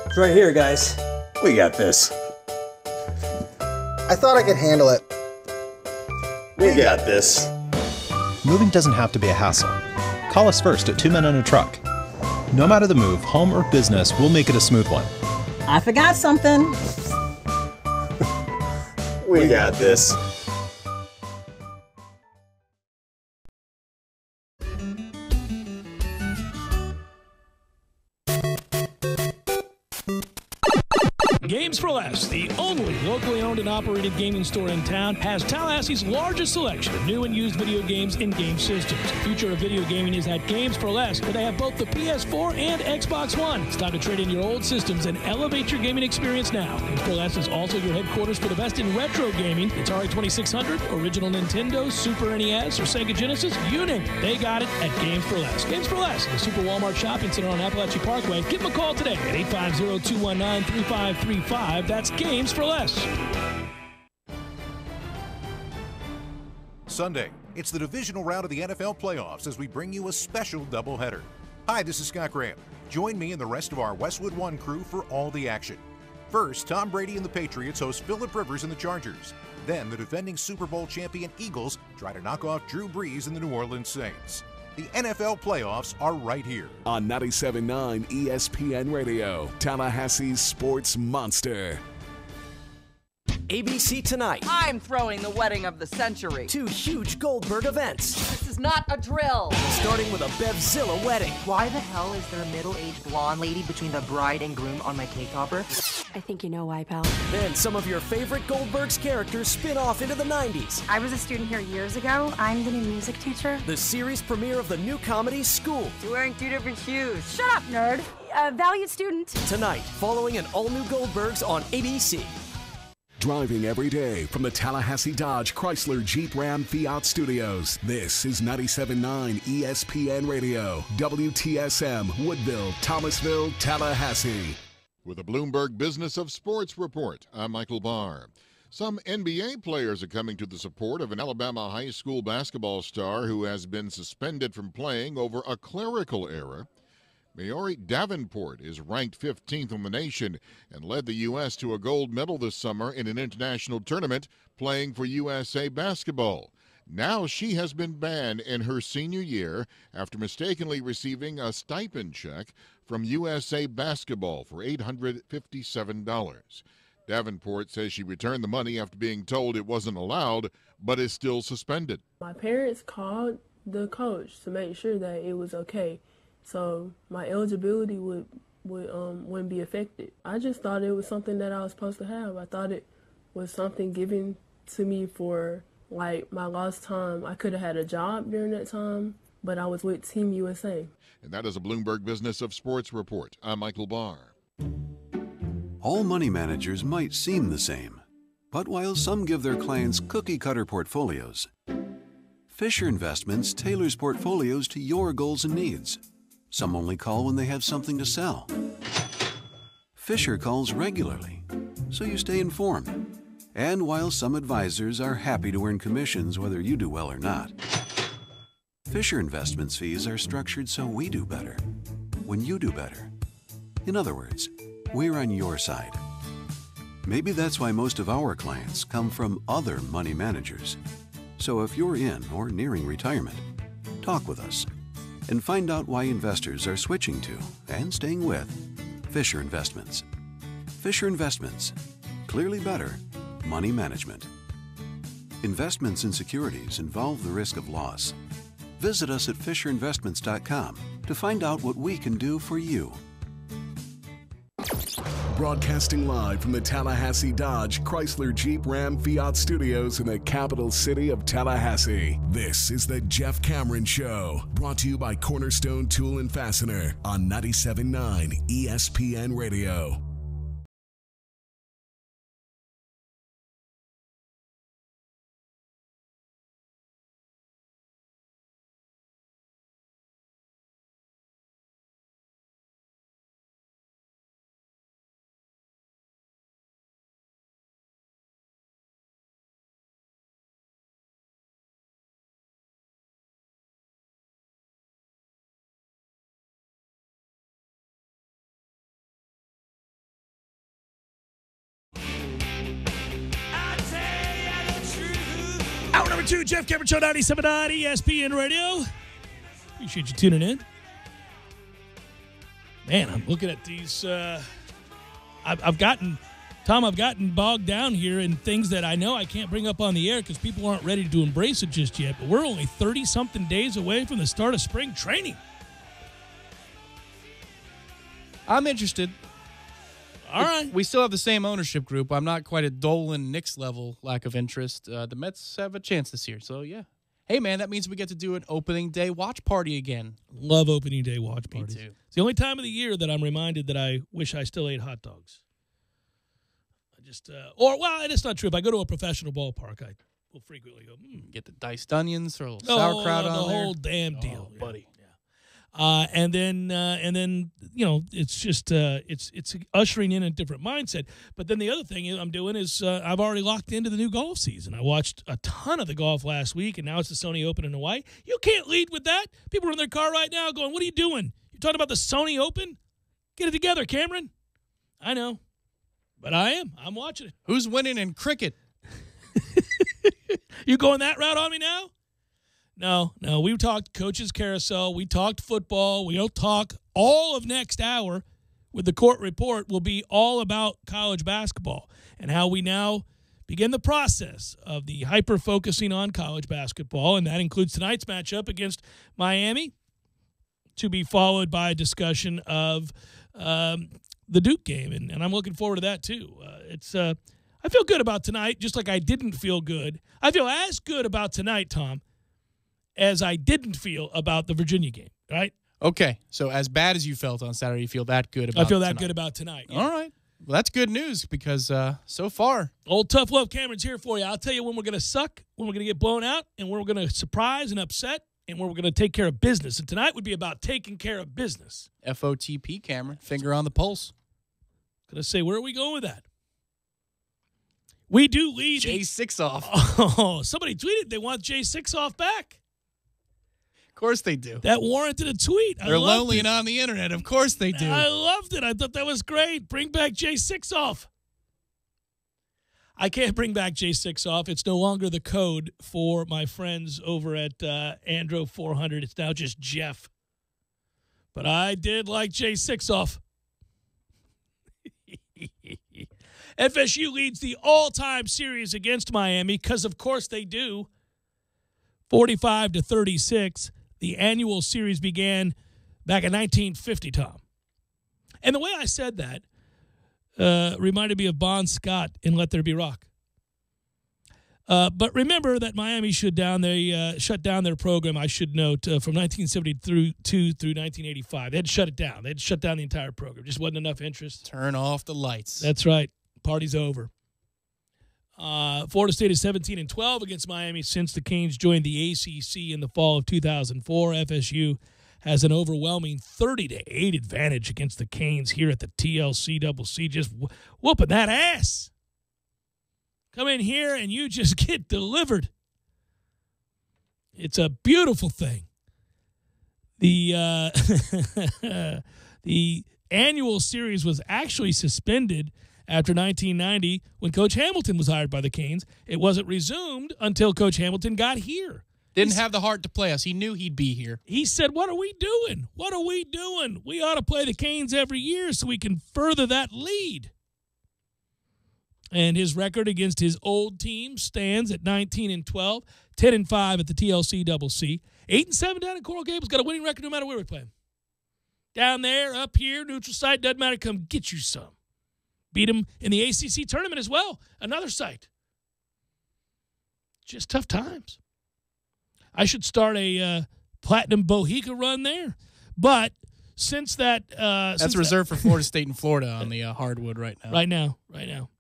It's right here, guys. We got this. I thought I could handle it. We got this. Moving doesn't have to be a hassle. Call us first at 2 Men and a Truck. No matter the move, home or business, we'll make it a smooth one. I forgot something. We got this. Games for Less, the only locally owned and operated gaming store in town, has Tallahassee's largest selection of new and used video games and game systems. The future of video gaming is at Games for Less, where they have both the PS4 and Xbox One. It's time to trade in your old systems and elevate your gaming experience now. Games for Less is also your headquarters for the best in retro gaming. Atari 2600, original Nintendo, Super NES, or Sega Genesis, you name it. They got it at Games for Less. Games for Less, the Super Walmart Shopping Center on Appalachian Parkway. Give them a call today at 850-219-3535. That's Games for Less. Sunday, it's the divisional round of the NFL playoffs as we bring you a special doubleheader. Hi, this is Scott Graham. Join me and the rest of our Westwood One crew for all the action. First, Tom Brady and the Patriots host Phillip Rivers and the Chargers. Then, the defending Super Bowl champion Eagles try to knock off Drew Brees and the New Orleans Saints. The NFL playoffs are right here. On 97.9 ESPN Radio, Tallahassee's Sports Monster. ABC Tonight. I'm throwing the wedding of the century. 2 huge Goldberg events. This is not a drill. Starting with a Bevzilla wedding. Why the hell is there a middle-aged blonde lady between the bride and groom on my cake topper? I think you know why, pal. Then some of your favorite Goldberg's characters spin off into the 90s. I was a student here years ago. I'm the new music teacher. The series premiere of the new comedy School. You're wearing 2 different shoes. Shut up, nerd. Valued student. Tonight, following an all-new Goldberg's on ABC. Driving every day from the Tallahassee Dodge Chrysler Jeep Ram Fiat Studios. This is 97.9 ESPN Radio, WTSM, Woodville, Thomasville, Tallahassee. With a Bloomberg Business of Sports report, I'm Michael Barr. Some NBA players are coming to the support of an Alabama high school basketball star who has been suspended from playing over a clerical error. Maori Davenport is ranked 15th in the nation and led the U.S. to a gold medal this summer in an international tournament playing for USA Basketball. Now she has been banned in her senior year after mistakenly receiving a stipend check from USA Basketball for $857. Davenport says she returned the money after being told it wasn't allowed, but is still suspended. My parents called the coach to make sure that it was okay. So my eligibility wouldn't be affected. I just thought it was something that I was supposed to have. I thought it was something given to me for like my lost time. I could have had a job during that time, but I was with Team USA. And that is a Bloomberg Business of Sports report. I'm Michael Barr. All money managers might seem the same, but while some give their clients cookie-cutter portfolios, Fisher Investments tailors portfolios to your goals and needs. Some only call when they have something to sell. Fisher calls regularly, so you stay informed. And while some advisors are happy to earn commissions whether you do well or not, Fisher Investments fees are structured so we do better when you do better. In other words, we're on your side. Maybe that's why most of our clients come from other money managers. So if you're in or nearing retirement, talk with us and find out why investors are switching to and staying with Fisher Investments. Fisher Investments. Clearly better money management. Investments in securities involve the risk of loss. Visit us at FisherInvestments.com to find out what we can do for you. Broadcasting live from the Tallahassee Dodge Chrysler Jeep Ram Fiat Studios in the capital city of Tallahassee. This is the Jeff Cameron Show, brought to you by Cornerstone Tool and Fastener on 97.9 ESPN Radio. Hour number 2, Jeff Cameron Show, 97.9 ESPN Radio. Appreciate you tuning in. Man, I'm looking at these. I've gotten bogged down here in things that I know I can't bring up on the air because people aren't ready to embrace it just yet. But we're only 30-something days away from the start of spring training. I'm interested. All right. We still have the same ownership group. I'm not quite at Dolan Knicks level lack of interest. The Mets have a chance this year, so yeah. Hey, man, that means we get to do an opening day watch party again. Love opening day watch parties. Me too. It's the only time of the year that I'm reminded that I wish I still ate hot dogs. It's not true. If I go to a professional ballpark, I will frequently go, Get the diced onions or a little sauerkraut on there. The whole damn deal, buddy. And then it's just it's ushering in a different mindset. But then the other thing I'm doing is I've already locked into the new golf season. I watched a ton of the golf last week, and now it's the Sony Open in Hawaii. You can't lead with that. People are in their car right now going, "What are you doing? You're talking about the Sony Open? Get it together, Cameron." I know, but I am. I'm watching it. Who's winning in cricket? You going that route on me now? No, we talked coaches carousel. We talked football. We'll talk all of next hour with the court report will be all about college basketball and how we now begin the process of the hyper-focusing on college basketball, and that includes tonight's matchup against Miami, to be followed by a discussion of the Duke game, and I'm looking forward to that too. I feel good about tonight, just like I didn't feel good. I feel as good about tonight, Tom, as I didn't feel about the Virginia game, right? Okay, so as bad as you felt on Saturday, you feel that good about tonight. I feel that good about tonight. Yeah. All right. Well, that's good news because so far. Old Tough Love Cameron's here for you. I'll tell you when we're going to suck, when we're going to get blown out, and when we're going to surprise and upset, and when we're going to take care of business. And tonight would be about taking care of business. FOTP, Cameron. Finger on the pulse. Going to say, where are we going with that? We do lead. J6 off. Oh, somebody tweeted they want J6 off back. Of course they do. That warranted a tweet. They're lonely and on the internet. Of course they do. I loved it. I thought that was great. Bring back J6 off. I can't bring back J6 off. It's no longer the code for my friends over at Andro 400. It's now just Jeff. But I did like J6 off. FSU leads the all-time series against Miami because, of course, they do. 45-36. The annual series began back in 1950, Tom. And the way I said that reminded me of Bon Scott in Let There Be Rock. But remember that Miami shut down their program, I should note, from 1972 through 1985. They had to shut it down. They had to shut down the entire program. Just wasn't enough interest. Turn off the lights. That's right. Party's over. Florida State is 17-12 against Miami since the Canes joined the ACC in the fall of 2004. FSU has an overwhelming 30-8 advantage against the Canes here at the TLCCC, just whooping that ass. Come in here and you just get delivered. It's a beautiful thing. The the annual series was actually suspended after 1990 when Coach Hamilton was hired by the Canes. It wasn't resumed until Coach Hamilton got here. Didn't have the heart to play us. He knew he'd be here. He said, what are we doing? What are we doing? We ought to play the Canes every year so we can further that lead. And his record against his old team stands at 19-12, 10-5 at the TLC Double C. 8-7 down in Coral Gables. Got a winning record no matter where we play. Down there, up here, neutral site, doesn't matter. Come get you some. Beat them in the ACC tournament as well. Another site. Just tough times. I should start a Platinum Bohica run there. But since that... That's reserved for Florida State and Florida on the hardwood right now. Right now.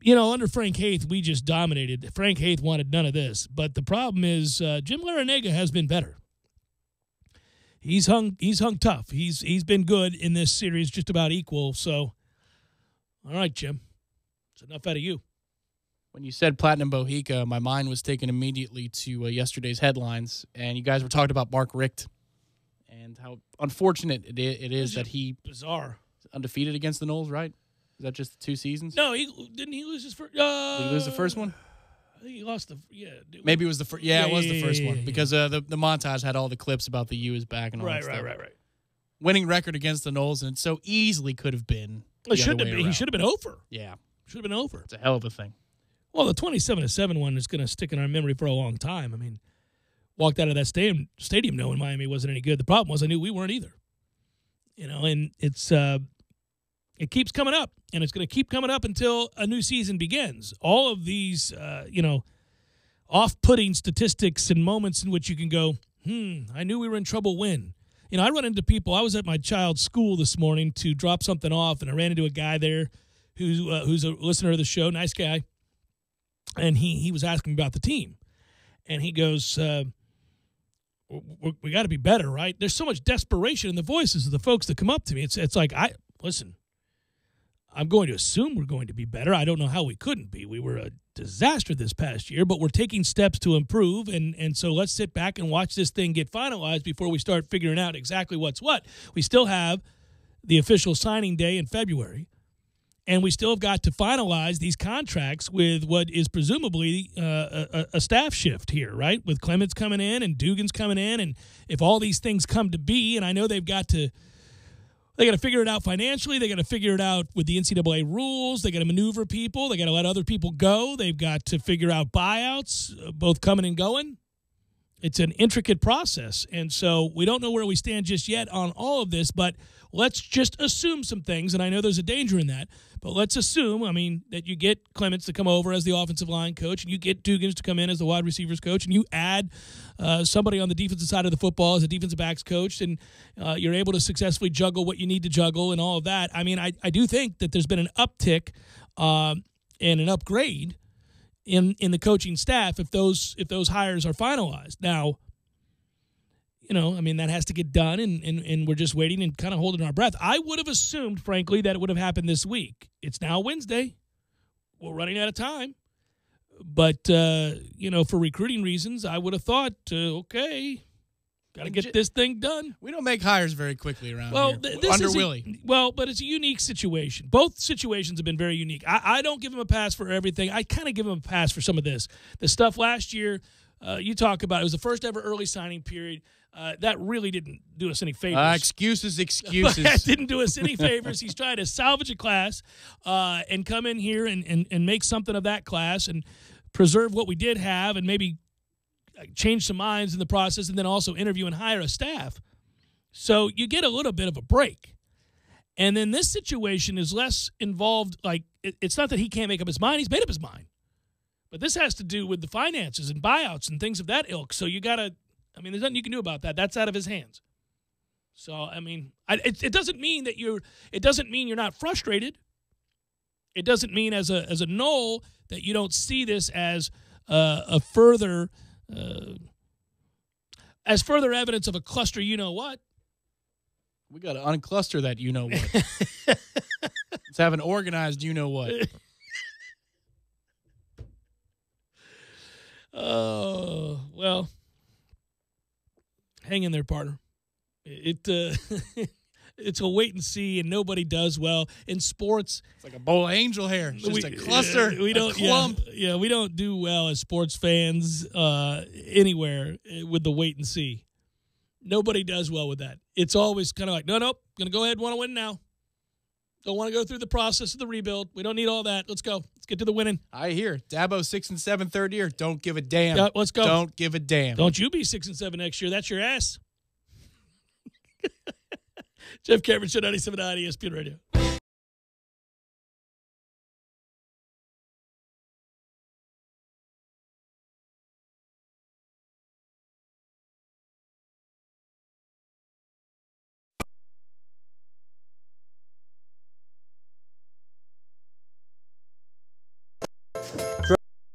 Under Frank Haith, we just dominated. Frank Haith wanted none of this. But the problem is Jim Larrañaga has been better. He's hung tough. He's been good in this series, just about equal. So, all right, Jim. It's enough out of you. When you said Platinum Bohica, my mind was taken immediately to yesterday's headlines, and you guys were talking about Mark Richt and how unfortunate it is that he bizarre undefeated against the Noles, right? Is that just 2 seasons? No, didn't he lose his first? Did he lose the first one? I think he lost Maybe it was the first. Yeah, it was the first one because the montage had all the clips about the U is back and all that stuff. Right. Winning record against the Noles, and it so easily could have been. It should have been. He should have been over. Yeah, should have been over. It's a hell of a thing. Well, the 27-7 one is going to stick in our memory for a long time. I mean, walked out of that stadium knowing Miami wasn't any good. The problem was I knew we weren't either. And it's it keeps coming up, and it's going to keep coming up until a new season begins. All of these, off-putting statistics and moments in which you can go, I knew we were in trouble when. I run into people. I was at my child's school this morning to drop something off, and I ran into a guy there who's a listener of the show, nice guy. And he was asking about the team. And he goes, we got to be better, right? There's so much desperation in the voices of the folks that come up to me. It's like, listen, I'm going to assume we're going to be better. I don't know how we couldn't be. We were a disaster this past year, but we're taking steps to improve. And so let's sit back and watch this thing get finalized before we start figuring out exactly what's what. We still have the official signing day in February. And we still have got to finalize these contracts with what is presumably a staff shift here, right? With Clements coming in and Dugan's coming in. And if all these things come to be, and I know they got to figure it out financially. They got to figure it out with the NCAA rules. They got to maneuver people. They got to let other people go. They've got to figure out buyouts, both coming and going. It's an intricate process. And so we don't know where we stand just yet on all of this, but let's just assume some things, and I know there's a danger in that, but let's assume, that you get Clements to come over as the offensive line coach, and you get Dugans to come in as the wide receivers coach, and you add somebody on the defensive side of the football as a defensive backs coach, and you're able to successfully juggle what you need to juggle and all of that. I do think that there's been an uptick and an upgrade in the coaching staff if those hires are finalized. Now, that has to get done, and we're just waiting and kind of holding our breath. I would have assumed, frankly, that it would have happened this week. It's now Wednesday. We're running out of time. But, for recruiting reasons, I would have thought, okay, got to get this thing done. We don't make hires very quickly around here. Under Willie. But it's a unique situation. Both situations have been very unique. I don't give him a pass for everything. I kind of give him a pass for some of this. The stuff last year, you talk about, it was the first ever early signing period. That really didn't do us any favors. Excuses. That didn't do us any favors. He's trying to salvage a class and come in here and make something of that class and preserve what we did have and maybe change some minds in the process, and then also interview and hire a staff. So you get a little bit of a break. And then this situation is less involved. Like, it's not that he can't make up his mind. He's made up his mind. But this has to do with the finances and buyouts and things of that ilk. So you got to, there's nothing you can do about that. That's out of his hands. So, it doesn't mean that you're not frustrated. It doesn't mean as a Nole that you don't see this as a further evidence of a cluster you-know-what. We got to uncluster that you-know-what. Let's have an organized you-know-what. Oh, well, hang in there, partner. it's a wait and see, and nobody does well in sports. It's like a bowl of angel hair. It's just a cluster, we don't, a clump. Yeah, we don't do well as sports fans anywhere with the wait and see. Nobody does well with that. It's always kind of like, nope, going to go ahead and want to win now. Don't want to go through the process of the rebuild. We don't need all that. Let's go. Let's get to the winning. I hear Dabo 6-7 third year. Don't give a damn. Yeah, let's go. Don't give a damn. Don't you be 6-7 next year. That's your ass. Jeff Cameron Show, 97.9 ESPN Radio.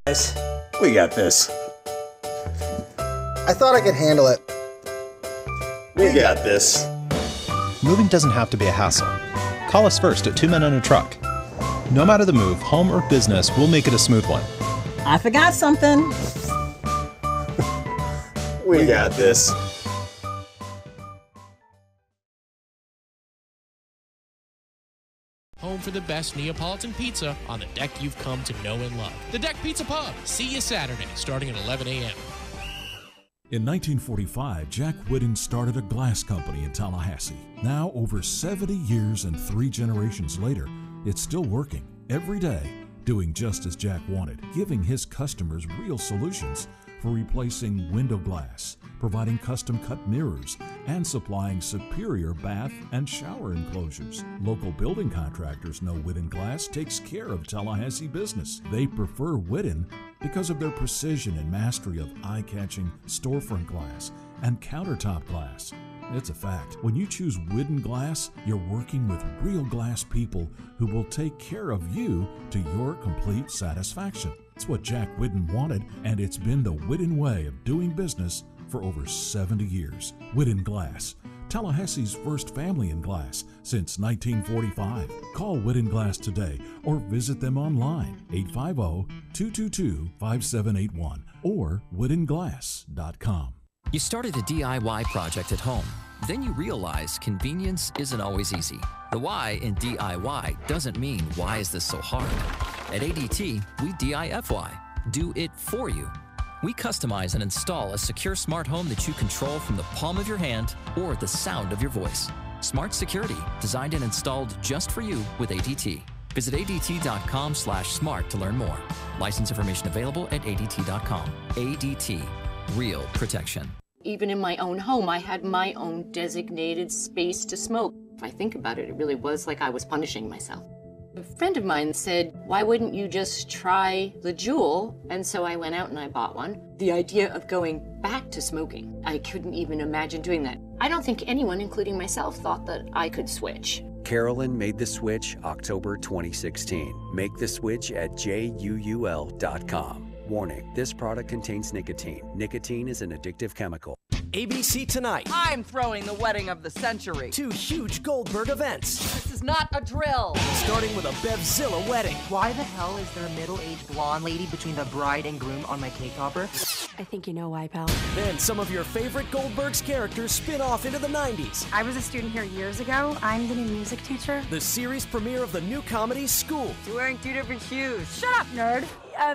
Guys, we got this. I thought I could handle it. We got this. Moving doesn't have to be a hassle. Call us first at 2 Men and a Truck. No matter the move, home or business, we'll make it a smooth one. I forgot something. We got this. Home for the best Neapolitan pizza on the deck you've come to know and love. The Deck Pizza Pub. See you Saturday, starting at 11 a.m. In 1945, Jack Whitten started a glass company in Tallahassee. Now, over 70 years and 3 generations later, it's still working every day, doing just as Jack wanted, giving his customers real solutions for replacing window glass, providing custom-cut mirrors, and supplying superior bath and shower enclosures. Local building contractors know Whitten Glass takes care of Tallahassee business. They prefer Whitten because of their precision and mastery of eye-catching storefront glass and countertop glass. It's a fact. When you choose Whitten Glass, you're working with real glass people who will take care of you to your complete satisfaction. It's what Jack Whitten wanted, and it's been the Whitten way of doing business for over 70 years. Whitten Glass, Tallahassee's first family in glass since 1945. Call Whitten Glass today or visit them online, 850-222-5781 or whittenglass.com. You started a DIY project at home. Then you realize convenience isn't always easy. The why in DIY doesn't mean, why is this so hard? At ADT, we DIFY, do it for you. We customize and install a secure smart home that you control from the palm of your hand or the sound of your voice. Smart security, designed and installed just for you with ADT. Visit ADT.com/smart to learn more. License information available at ADT.com. ADT, real protection. Even in my own home, I had my own designated space to smoke. If I think about it, it really was like I was punishing myself. A friend of mine said, why wouldn't you just try the Juul? And so I went out and I bought one. The idea of going back to smoking, I couldn't even imagine doing that. I don't think anyone, including myself, thought that I could switch. Carolyn made the switch October 2016. Make the switch at JUUL.com. Warning, this product contains nicotine. Nicotine is an addictive chemical. ABC Tonight. I'm throwing the wedding of the century. 2 huge Goldberg events. This is not a drill. Starting with a Bevzilla wedding. Why the hell is there a middle-aged blonde lady between the bride and groom on my cake topper? I think you know why, pal. Then some of your favorite Goldberg's characters spin off into the 90s. I was a student here years ago. I'm the new music teacher. The series premiere of the new comedy School. You're wearing 2 different shoes. Shut up, nerd.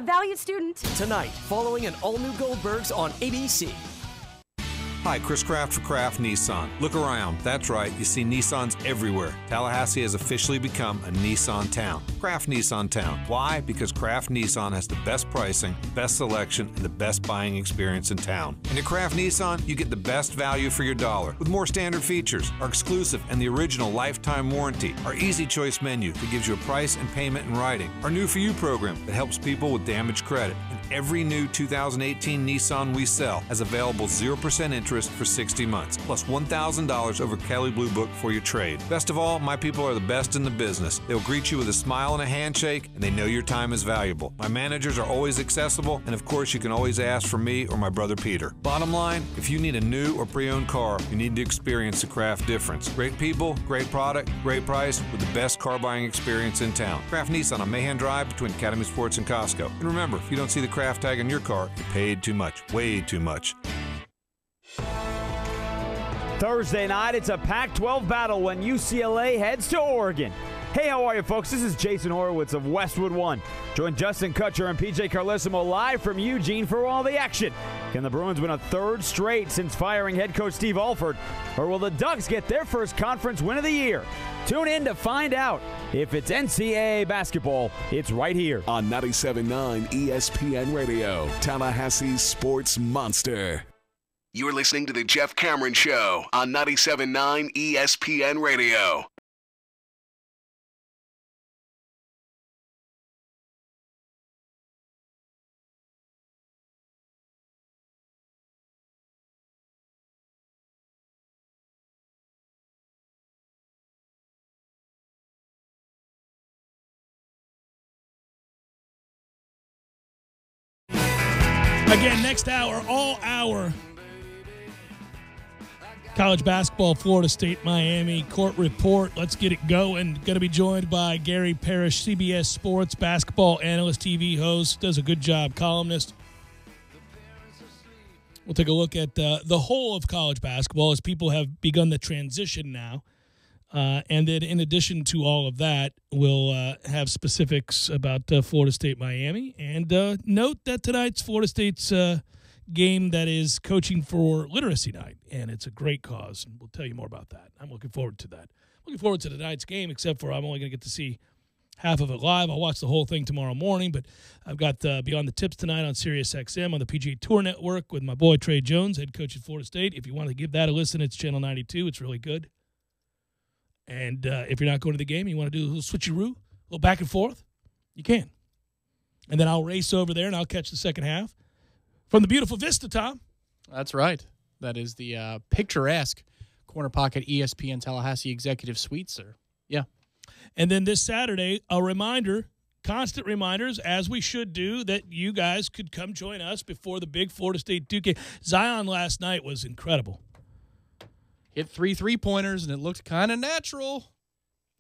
Valued student. Tonight, following an all-new Goldbergs on ABC. Hi, Chris Kraft for Kraft Nissan. Look around. That's right, you see Nissans everywhere. Tallahassee has officially become a Nissan town. Kraft Nissan Town. Why? Because Kraft Nissan has the best pricing, best selection, and the best buying experience in town. And at Kraft Nissan, you get the best value for your dollar with more standard features, our exclusive and the original lifetime warranty, our easy choice menu that gives you a price and payment in writing, our new For You program that helps people with damaged credit, and every new 2018 Nissan we sell has available 0% interest for 60 months, plus $1,000 over Kelley Blue Book for your trade. Best of all, my people are the best in the business. They'll greet you with a smile and a handshake, and they know your time is valuable. My managers are always accessible, and of course, you can always ask for me or my brother Peter. Bottom line, if you need a new or pre-owned car, you need to experience the Kraft difference. Great people, great product, great price, with the best car buying experience in town. Kraft Nissan on Mahan Drive between Academy Sports and Costco. And remember, if you don't see the Kraft tag on your car, you paid too much, way too much. Thursday night, it's a Pac-12 battle when UCLA heads to Oregon. Hey, how are you, folks? This is Jason Horowitz of Westwood One. Join Justin Kutcher and PJ Carlissimo live from Eugene for all the action. Can the Bruins win a third straight since firing head coach Steve Alford? Or will the Ducks get their first conference win of the year? Tune in to find out. If it's NCAA basketball, it's right here on 97.9 ESPN Radio, Tallahassee's sports monster. You're listening to the Jeff Cameron Show on 97.9 ESPN Radio. Again, next hour, all hour, college basketball, Florida State, Miami, court report. Let's get it going. Going to be joined by Gary Parrish, CBS Sports basketball analyst, TV host, does a good job, columnist. We'll take a look at the whole of college basketball as people have begun the transition now. And then in addition to all of that, we'll have specifics about Florida State, Miami. And note that tonight's Florida State's game that is coaching for Literacy Night. And it's a great cause. And we'll tell you more about that. I'm looking forward to that. Looking forward to tonight's game, except for I'm only going to get to see half of it live. I'll watch the whole thing tomorrow morning. But I've got Beyond the Tips tonight on Sirius XM on the PGA Tour Network with my boy Trey Jones, head coach at Florida State. If you want to give that a listen, it's Channel 92. It's really good. And if you're not going to the game, you want to do a little switcheroo, a little back and forth, you can. And then I'll race over there, and I'll catch the second half from the beautiful Vista, Tom. That's right. That is the picturesque Corner Pocket ESPN Tallahassee Executive Suite, sir. Yeah. And then this Saturday, a reminder, constant reminders, as we should do, that you guys could come join us before the big Florida State Duke game. Zion last night was incredible. Hit 3 3-pointers, and it looked kind of natural.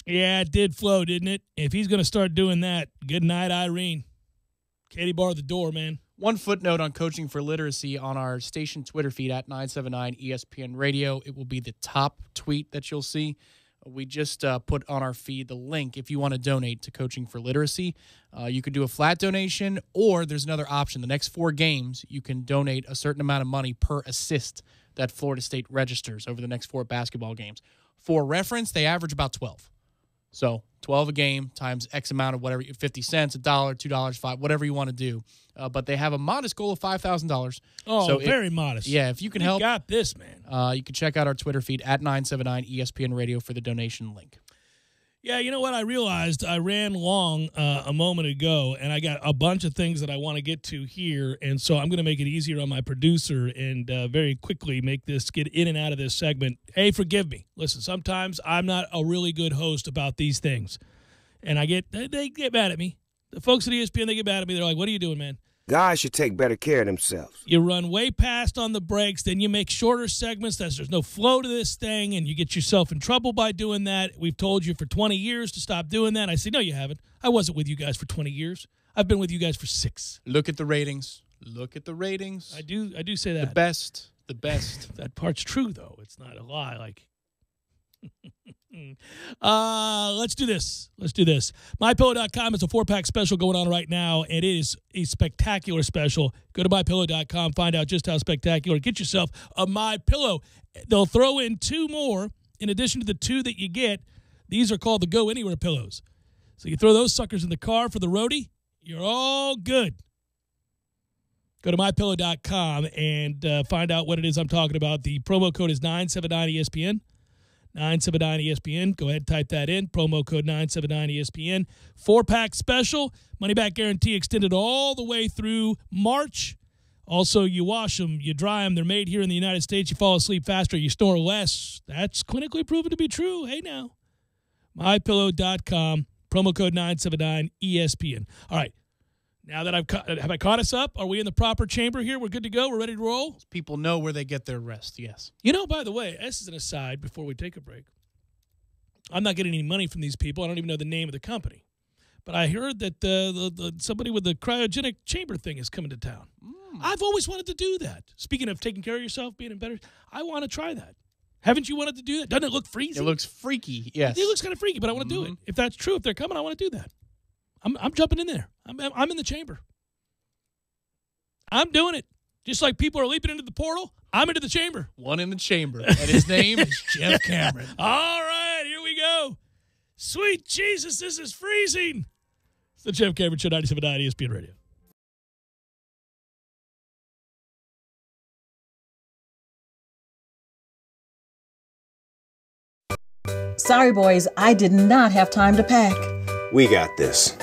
Yeah, it did flow, didn't it? If he's going to start doing that, good night, Irene. Katie barred the door, man. One footnote on Coaching for Literacy on our station Twitter feed at 979 ESPN Radio. It will be the top tweet that you'll see. We just put on our feed the link if you want to donate to Coaching for Literacy. You could do a flat donation, or there's another option. The next 4 games, you can donate a certain amount of money per assist that Florida State registers over the next 4 basketball games. For reference, they average about 12. So 12 a game times X amount of whatever, 50 cents, $1, $2, $5, whatever you want to do. But they have a modest goal of $5,000. Oh, so very modest. Yeah, if you can help. You got this, man. You can check out our Twitter feed at 979 ESPN Radio for the donation link. Yeah, you know what? I realized I ran long a moment ago, and I got a bunch of things that I want to get to here, and so I'm going to make it easier on my producer and very quickly make this get in and out of this segment. Hey, forgive me. Listen, sometimes I'm not a really good host about these things, and they get mad at me. The folks at ESPN, they get mad at me. They're like, what are you doing, man? Guys should take better care of themselves. You run way past on the breaks, then you make shorter segments. There's no flow to this thing, and you get yourself in trouble by doing that. We've told you for 20 years to stop doing that. I say, no, you haven't. I wasn't with you guys for 20 years. I've been with you guys for 6. Look at the ratings. Look at the ratings. I do say that. The best. That part's true, though. It's not a lie. Like, let's do this. MyPillow.com is a 4-pack special going on right now, and it is a spectacular special. Go to MyPillow.com, find out just how spectacular. Get yourself a MyPillow. They'll throw in 2 more in addition to the 2 that you get. These are called the Go Anywhere pillows. So you throw those suckers in the car for the roadie, you're all good. Go to MyPillow.com and find out what it is I'm talking about. The promo code is 979ESPN. 979ESPN. Go ahead and type that in. Promo code 979ESPN. 4-pack special. Money back guarantee extended all the way through March. Also, you wash them, you dry them. They're made here in the United States. You fall asleep faster. You snore less. That's clinically proven to be true. Hey, now. MyPillow.com. Promo code 979ESPN. All right. Now that have I caught us up? Are we in the proper chamber here? We're good to go? We're ready to roll? People know where they get their rest, yes. You know, by the way, this is an aside before we take a break. I'm not getting any money from these people. I don't even know the name of the company. But I heard that somebody with the cryogenic chamber thing is coming to town. I've always wanted to do that. Speaking of taking care of yourself, being in better, I want to try that. Haven't you wanted to do that? Doesn't it look freezy? It looks freaky, yes. It looks kind of freaky, but I want to do it. If that's true, if they're coming, I want to do that. I'm jumping in there. I'm in the chamber. I'm doing it. Just like people are leaping into the portal, I'm into the chamber. One in the chamber, and his name is Jeff Cameron. All right, here we go. Sweet Jesus, this is freezing. It's the Jeff Cameron Show, 97.9 ESPN Radio. Sorry, boys, I did not have time to pack. We got this.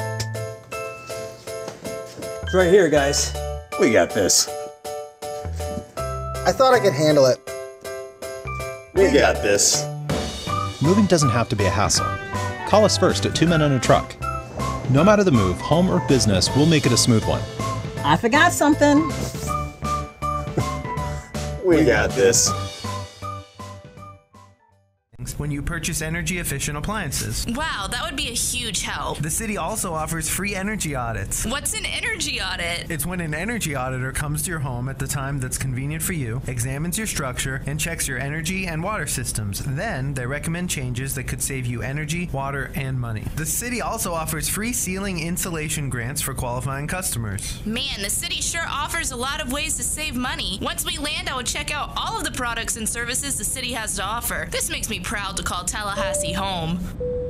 It's right here, guys. We got this. I thought I could handle it. We got this. Moving doesn't have to be a hassle. Call us first at 2 Men and a Truck. No matter the move, home or business, we'll make it a smooth one. I forgot something. We got this. When you purchase energy-efficient appliances. Wow, that would be a huge help. The city also offers free energy audits. What's an energy audit? It's when an energy auditor comes to your home at the time that's convenient for you, examines your structure, and checks your energy and water systems. Then, they recommend changes that could save you energy, water, and money. The city also offers free ceiling insulation grants for qualifying customers. Man, the city sure offers a lot of ways to save money. Once we land, I would check out all of the products and services the city has to offer. This makes me proud to call Tallahassee home.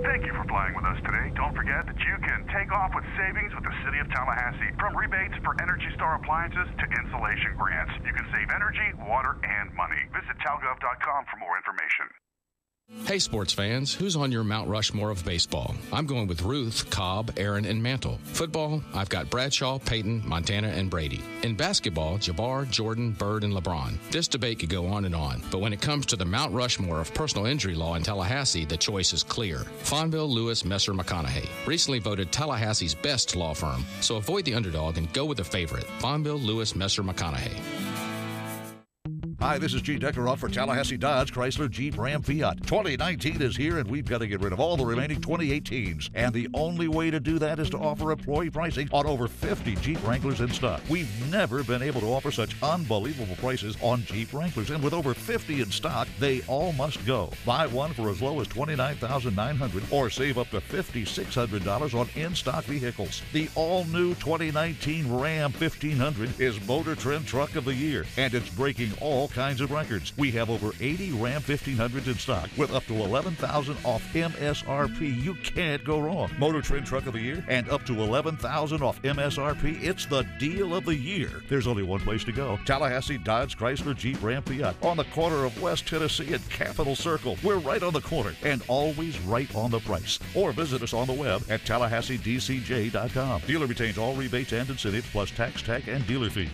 Thank you for flying with us today. Don't forget that you can take off with savings with the City of Tallahassee. From rebates for Energy Star appliances to insulation grants. You can save energy, water, and money. Visit talgov.com for more information. Hey sports fans, who's on your Mount Rushmore of baseball? I'm going with Ruth, Cobb, Aaron, and Mantle. Football, I've got Bradshaw, Peyton, Montana, and Brady. In basketball, Jabbar, Jordan, Bird, and LeBron. This debate could go on, but when it comes to the Mount Rushmore of personal injury law in Tallahassee, the choice is clear. Fonville, Lewis, Messer, McConaughey. Recently voted Tallahassee's best law firm, so avoid the underdog and go with the favorite. Fonville, Lewis, Messer, McConaughey. Hi, this is Gene Deckeroff for Tallahassee Dodge, Chrysler, Jeep, Ram, Fiat. 2019 is here, and we've got to get rid of all the remaining 2018s. And the only way to do that is to offer employee pricing on over 50 Jeep Wranglers in stock. We've never been able to offer such unbelievable prices on Jeep Wranglers. And with over 50 in stock, they all must go. Buy one for as low as $29,900 or save up to $5,600 on in-stock vehicles. The all-new 2019 Ram 1500 is Motor Trend Truck of the Year, and it's breaking all kinds of records. We have over 80 Ram 1500s in stock with up to $11,000 off MSRP. You can't go wrong. Motor Trend Truck of the Year and up to $11,000 off MSRP. It's the deal of the year. There's only one place to go. Tallahassee Dodge, Chrysler, Jeep, Ram, Fiat on the corner of West Tennessee and Capitol Circle. We're right on the corner and always right on the price. Or visit us on the web at TallahasseeDCJ.com. Dealer retains all rebates and incentives plus tax, tag, and dealer fee.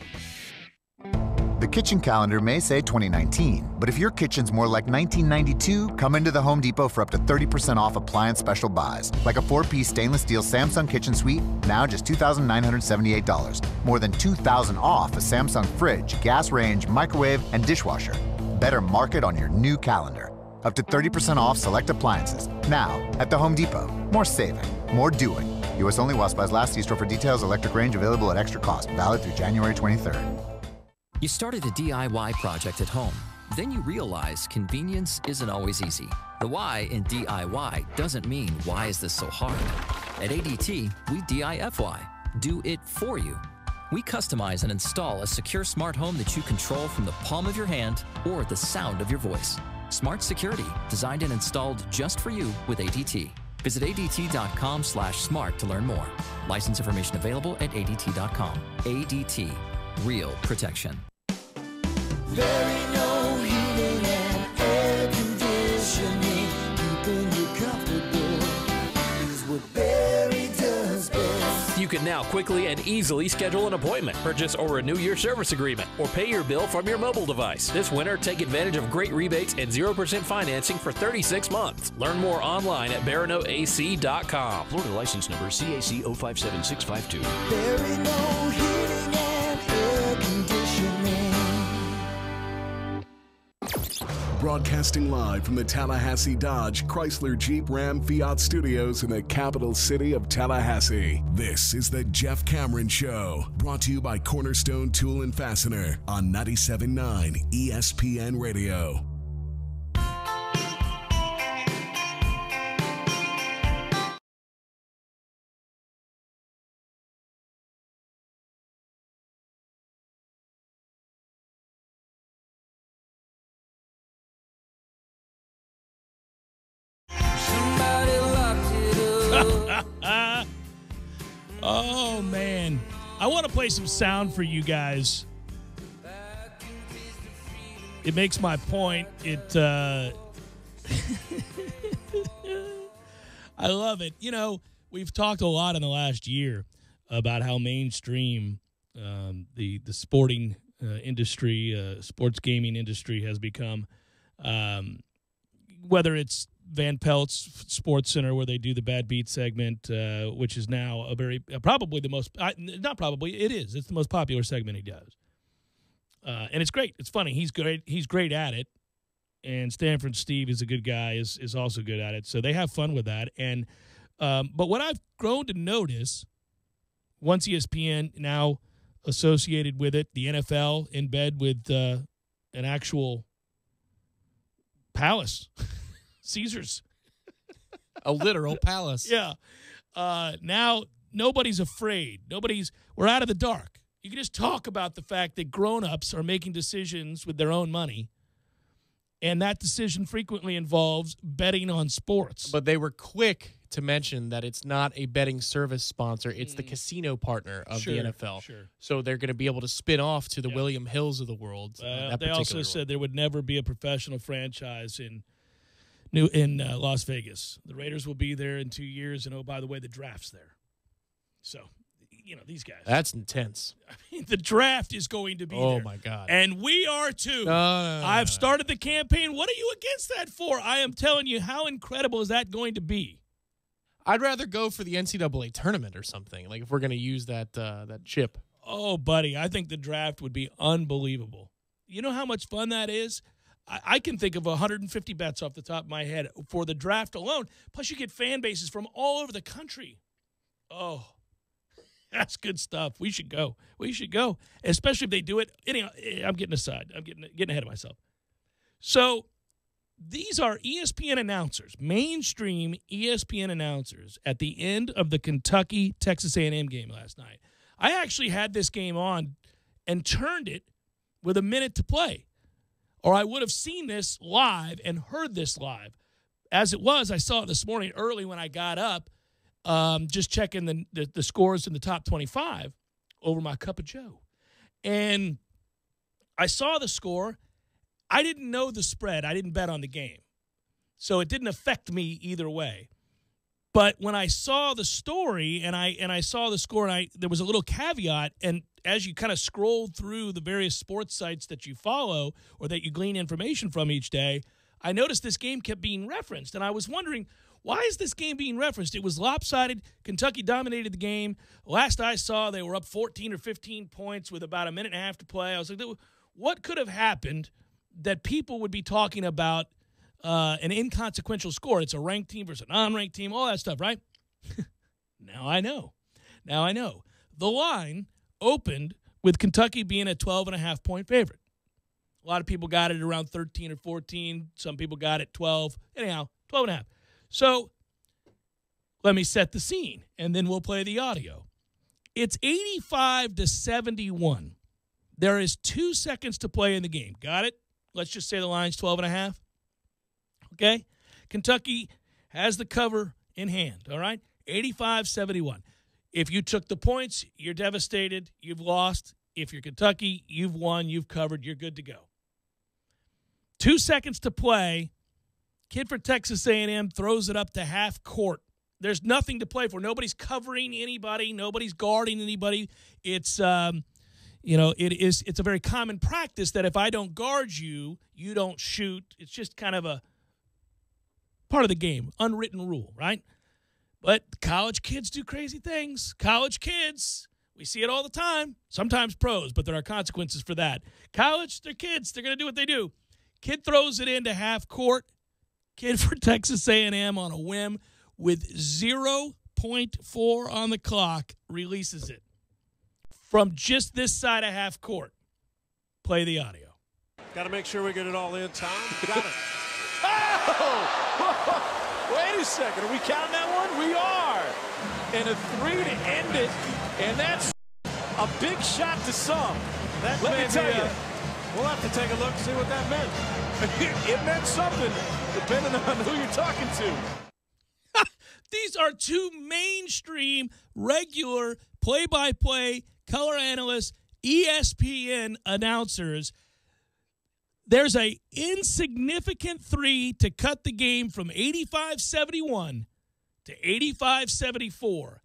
The kitchen calendar may say 2019, but if your kitchen's more like 1992, come into the Home Depot for up to 30% off appliance special buys, like a 4-piece stainless steel Samsung kitchen suite, now just $2,978. More than $2,000 off a Samsung fridge, gas range, microwave, and dishwasher. Better mark it on your new calendar. Up to 30% off select appliances, now at the Home Depot. More saving, more doing. U.S. only while supplies last. See store for details. Electric range available at extra cost. Valid through January 23rd. You started a DIY project at home. Then you realize convenience isn't always easy. The why in DIY doesn't mean why is this so hard. At ADT, we DIFY, do it for you. We customize and install a secure smart home that you control from the palm of your hand or the sound of your voice. Smart security, designed and installed just for you with ADT. Visit ADT.com/smart to learn more. License information available at ADT.com. ADT, real protection. There ain't no heating and air conditioning, keeping you comfortable is what Barry does best. You can now quickly and easily schedule an appointment, purchase or renew your service agreement, or pay your bill from your mobile device. This winter, take advantage of great rebates and 0% financing for 36 months. Learn more online at baranoac.com. Florida license number CAC 057652. There ain't no heating and air conditioning. Broadcasting live from the Tallahassee Dodge, Chrysler, Jeep, Ram, Fiat studios in the capital city of Tallahassee. This is the Jeff Cameron Show, brought to you by Cornerstone Tool and Fastener on 97.9 ESPN Radio. Oh, man. I want to play some sound for you guys. It makes my point. I love it. You know, we've talked a lot in the last year about how mainstream the sporting industry, sports gaming industry has become. Whether it's Van Pelt's Sports Center, where they do the Bad Beat segment, which is now probably the most, not probably, it is. It's the most popular segment he does. And it's great. It's funny. He's great. He's great at it. And Stanford Steve is a good guy, is also good at it. So they have fun with that. And but what I've grown to notice, once ESPN now associated with it, the NFL in bed with an actual palace, Caesars. A literal palace. Yeah. Now nobody's afraid. We're out of the dark. You can just talk about the fact that grown-ups are making decisions with their own money, and that decision frequently involves betting on sports. But they were quick to mention that it's not a betting service sponsor. It's the casino partner of the NFL. Sure. So they're going to be able to spin off to the William Hills of the world. They also said there would never be a professional franchise in Las Vegas. The Raiders will be there in 2 years, and, oh, by the way, the draft's there. So, you know, these guys. That's intense. I mean, the draft is going to be there. Oh, my God. And we are, too. No. I've started the campaign. What are you against that for? I am telling you, how incredible is that going to be? I'd rather go for the NCAA tournament or something, like if we're going to use that chip. Oh, buddy, I think the draft would be unbelievable. You know how much fun that is? I can think of 150 bets off the top of my head for the draft alone. Plus, you get fan bases from all over the country. Oh, that's good stuff. We should go. Especially if they do it. Anyhow, I'm getting aside. I'm getting ahead of myself. So these are ESPN announcers, mainstream ESPN announcers at the end of the Kentucky-Texas A&M game last night. I actually had this game on and turned it with a minute to play, or I would have seen this live and heard this live. As it was, I saw it this morning early when I got up, just checking the scores in the top 25 over my cup of joe. And I saw the score. I didn't know the spread. I didn't bet on the game. So it didn't affect me either way. But when I saw the story and I saw the score, and there was a little caveat, and as you kind of scroll through the various sports sites that you follow or that you glean information from each day, I noticed this game kept being referenced. And I was wondering, why is this game being referenced? It was lopsided. Kentucky dominated the game. Last I saw, they were up 14 or 15 points with about a minute and a half to play. I was like, what could have happened that people would be talking about an inconsequential score? It's a ranked team versus a non-ranked team, all that stuff, right? Now I know. The line opened with Kentucky being a 12.5-point favorite. A lot of people got it around 13 or 14. Some people got it 12. Anyhow, 12.5. So let me set the scene, and then we'll play the audio. It's 85-71. There is 2 seconds to play in the game. Got it? Let's just say the line's 12.5. Okay? Kentucky has the cover in hand, all right? 85-71. If you took the points, you're devastated. You've lost. If you're Kentucky, you've won. You've covered. You're good to go. 2 seconds to play. Kid for Texas A&M throws it up to half court. There's nothing to play for. Nobody's covering anybody. Nobody's guarding anybody. It's it's a very common practice that if I don't guard you, you don't shoot. It's just kind of a part of the game, unwritten rule, right? But college kids do crazy things. College kids, we see it all the time. Sometimes pros, but there are consequences for that. College, they're kids. They're going to do what they do. Kid throws it into half court. Kid for Texas A&M on a whim with 0.4 on the clock releases it from just this side of half court. Play the audio. Got to make sure we get it all in time. Got it. Oh! Wait a second. Are we counting that one? We are. And a 3 to end it. And that's a big shot to some. Let me tell you. We'll have to take a look and see what that meant. It meant something, depending on who you're talking to. These are two mainstream, regular, play-by-play, color analysts, ESPN announcers. There's a insignificant 3 to cut the game from 85-71 to 85-74.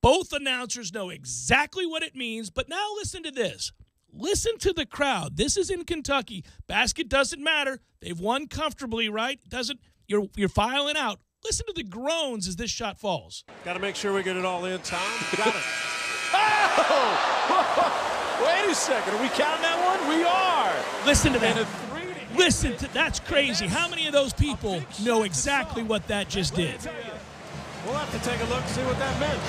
Both announcers know exactly what it means, but now listen to this. Listen to the crowd. This is in Kentucky. Basket doesn't matter. They've won comfortably, right? You're filing out. Listen to the groans as this shot falls. Got to make sure we get it all in, Tom. Got it. Oh! Wait a second. Are we counting that one? We are. Listen to that. Listen to that's crazy. How many of those people know exactly what that just did? We'll have to take a look and see what that meant.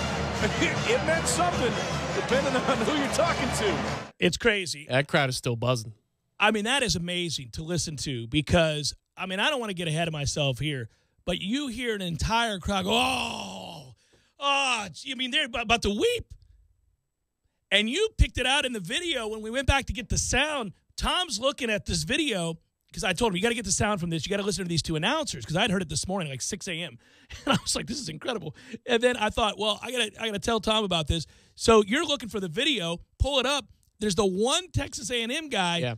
It meant something, depending on who you're talking to. It's crazy. That crowd is still buzzing. I mean, that is amazing to listen to because, I mean, I don't want to get ahead of myself here, but you hear an entire crowd go, I mean, they're about to weep. And you picked it out in the video when we went back to get the sound. Tom's looking at this video because I told him, you got to get the sound from this. You got to listen to these two announcers because I'd heard it this morning, like 6 a.m. And I was like, this is incredible. And then I thought, well, I gotta tell Tom about this. So you're looking for the video. Pull it up. There's the one Texas A&M guy. Yeah.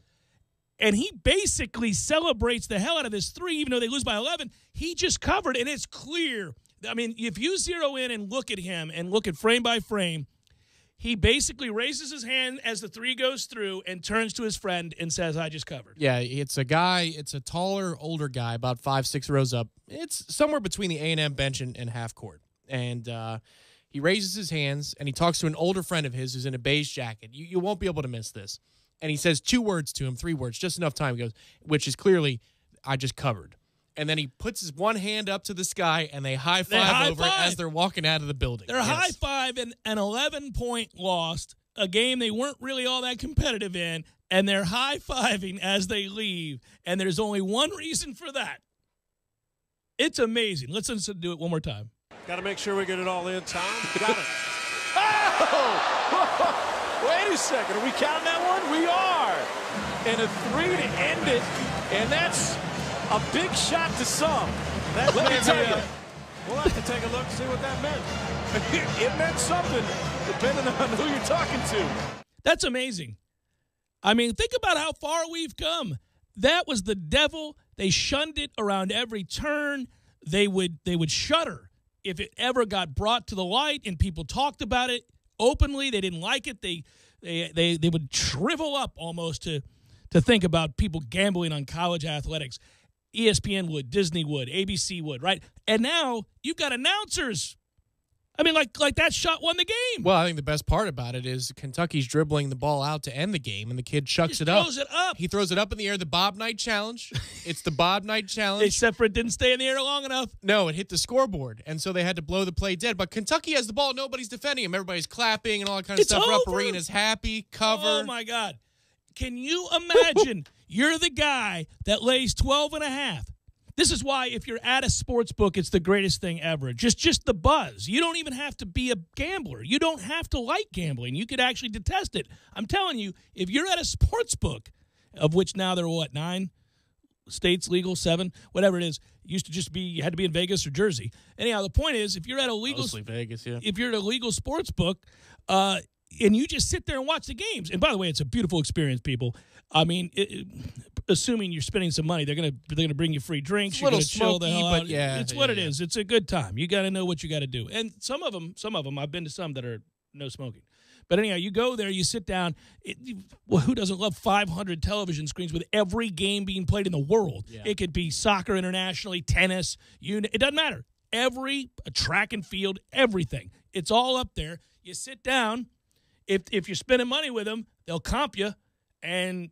And he basically celebrates the hell out of this 3, even though they lose by 11. He just covered, and it's clear. I mean, if you zero in and look at him and look at frame by frame, he basically raises his hand as the 3 goes through and turns to his friend and says, I just covered. Yeah, it's a taller, older guy, about 5-6 rows up. It's somewhere between the A&M bench and half court. And he raises his hands, and he talks to an older friend of his who's in a beige jacket. You won't be able to miss this. And he says 2 words to him, 3 words, just enough time. He goes, which is clearly, I just covered. And then he puts his one hand up to the sky, and they high-five over it as they're walking out of the building. They're high-fiving an 11-point loss, a game they weren't really all that competitive in, and they're high-fiving as they leave. And there's only one reason for that. It's amazing. Let's listen to do it one more time. Got to make sure we get it all in, Tom. Got it. Oh! Wait a second. Are we counting that one? We are. And a 3 to end it, and that's a big shot to some. Let me tell you. We'll have to take a look and see what that meant. It meant something, depending on who you're talking to. That's amazing. I mean, think about how far we've come. That was the devil. They shunned it around every turn. They would shudder if it ever got brought to the light and people talked about it openly. They didn't like it. They would shrivel up almost to think about people gambling on college athletics. ESPN would, Disney would, ABC would, right? And now you've got announcers. I mean, like that shot won the game. Well, I think the best part about it is Kentucky's dribbling the ball out to end the game, and the kid chucks it up. Throws it up. He throws it up in the air. The Bob Knight Challenge. It's the Bob Knight Challenge. Except for it didn't stay in the air long enough. No, it hit the scoreboard, and so they had to blow the play dead. But Kentucky has the ball. Nobody's defending him. Everybody's clapping and all that kind of stuff. Over. Rupp Arena's happy. Cover. Oh, my God. Can you imagine you're the guy that lays 12.5? This is why if you're at a sports book, it's the greatest thing ever. Just the buzz. You don't even have to be a gambler. You don't have to like gambling. You could actually detest it. I'm telling you, if you're at a sports book, of which now there are, 9 states legal, 7, whatever it is. It used to just be you had to be in Vegas or Jersey. Anyhow, the point is, if you're at a legal, mostly Vegas, yeah. If you're at a legal sports book, and you just sit there and watch the games, and by the way, it's a beautiful experience, people. I mean, assuming you're spending some money, they're gonna bring you free drinks. You're gonna chill the hell out. Yeah, it's what it is. It's a good time. You got to know what you got to do. And some of them, I've been to some that are no smoking. But anyhow, you go there, you sit down. Who doesn't love 500 television screens with every game being played in the world? Yeah. It could be soccer internationally, tennis. It doesn't matter. Every track and field, everything. It's all up there. You sit down. If you're spending money with them, they'll comp you. And,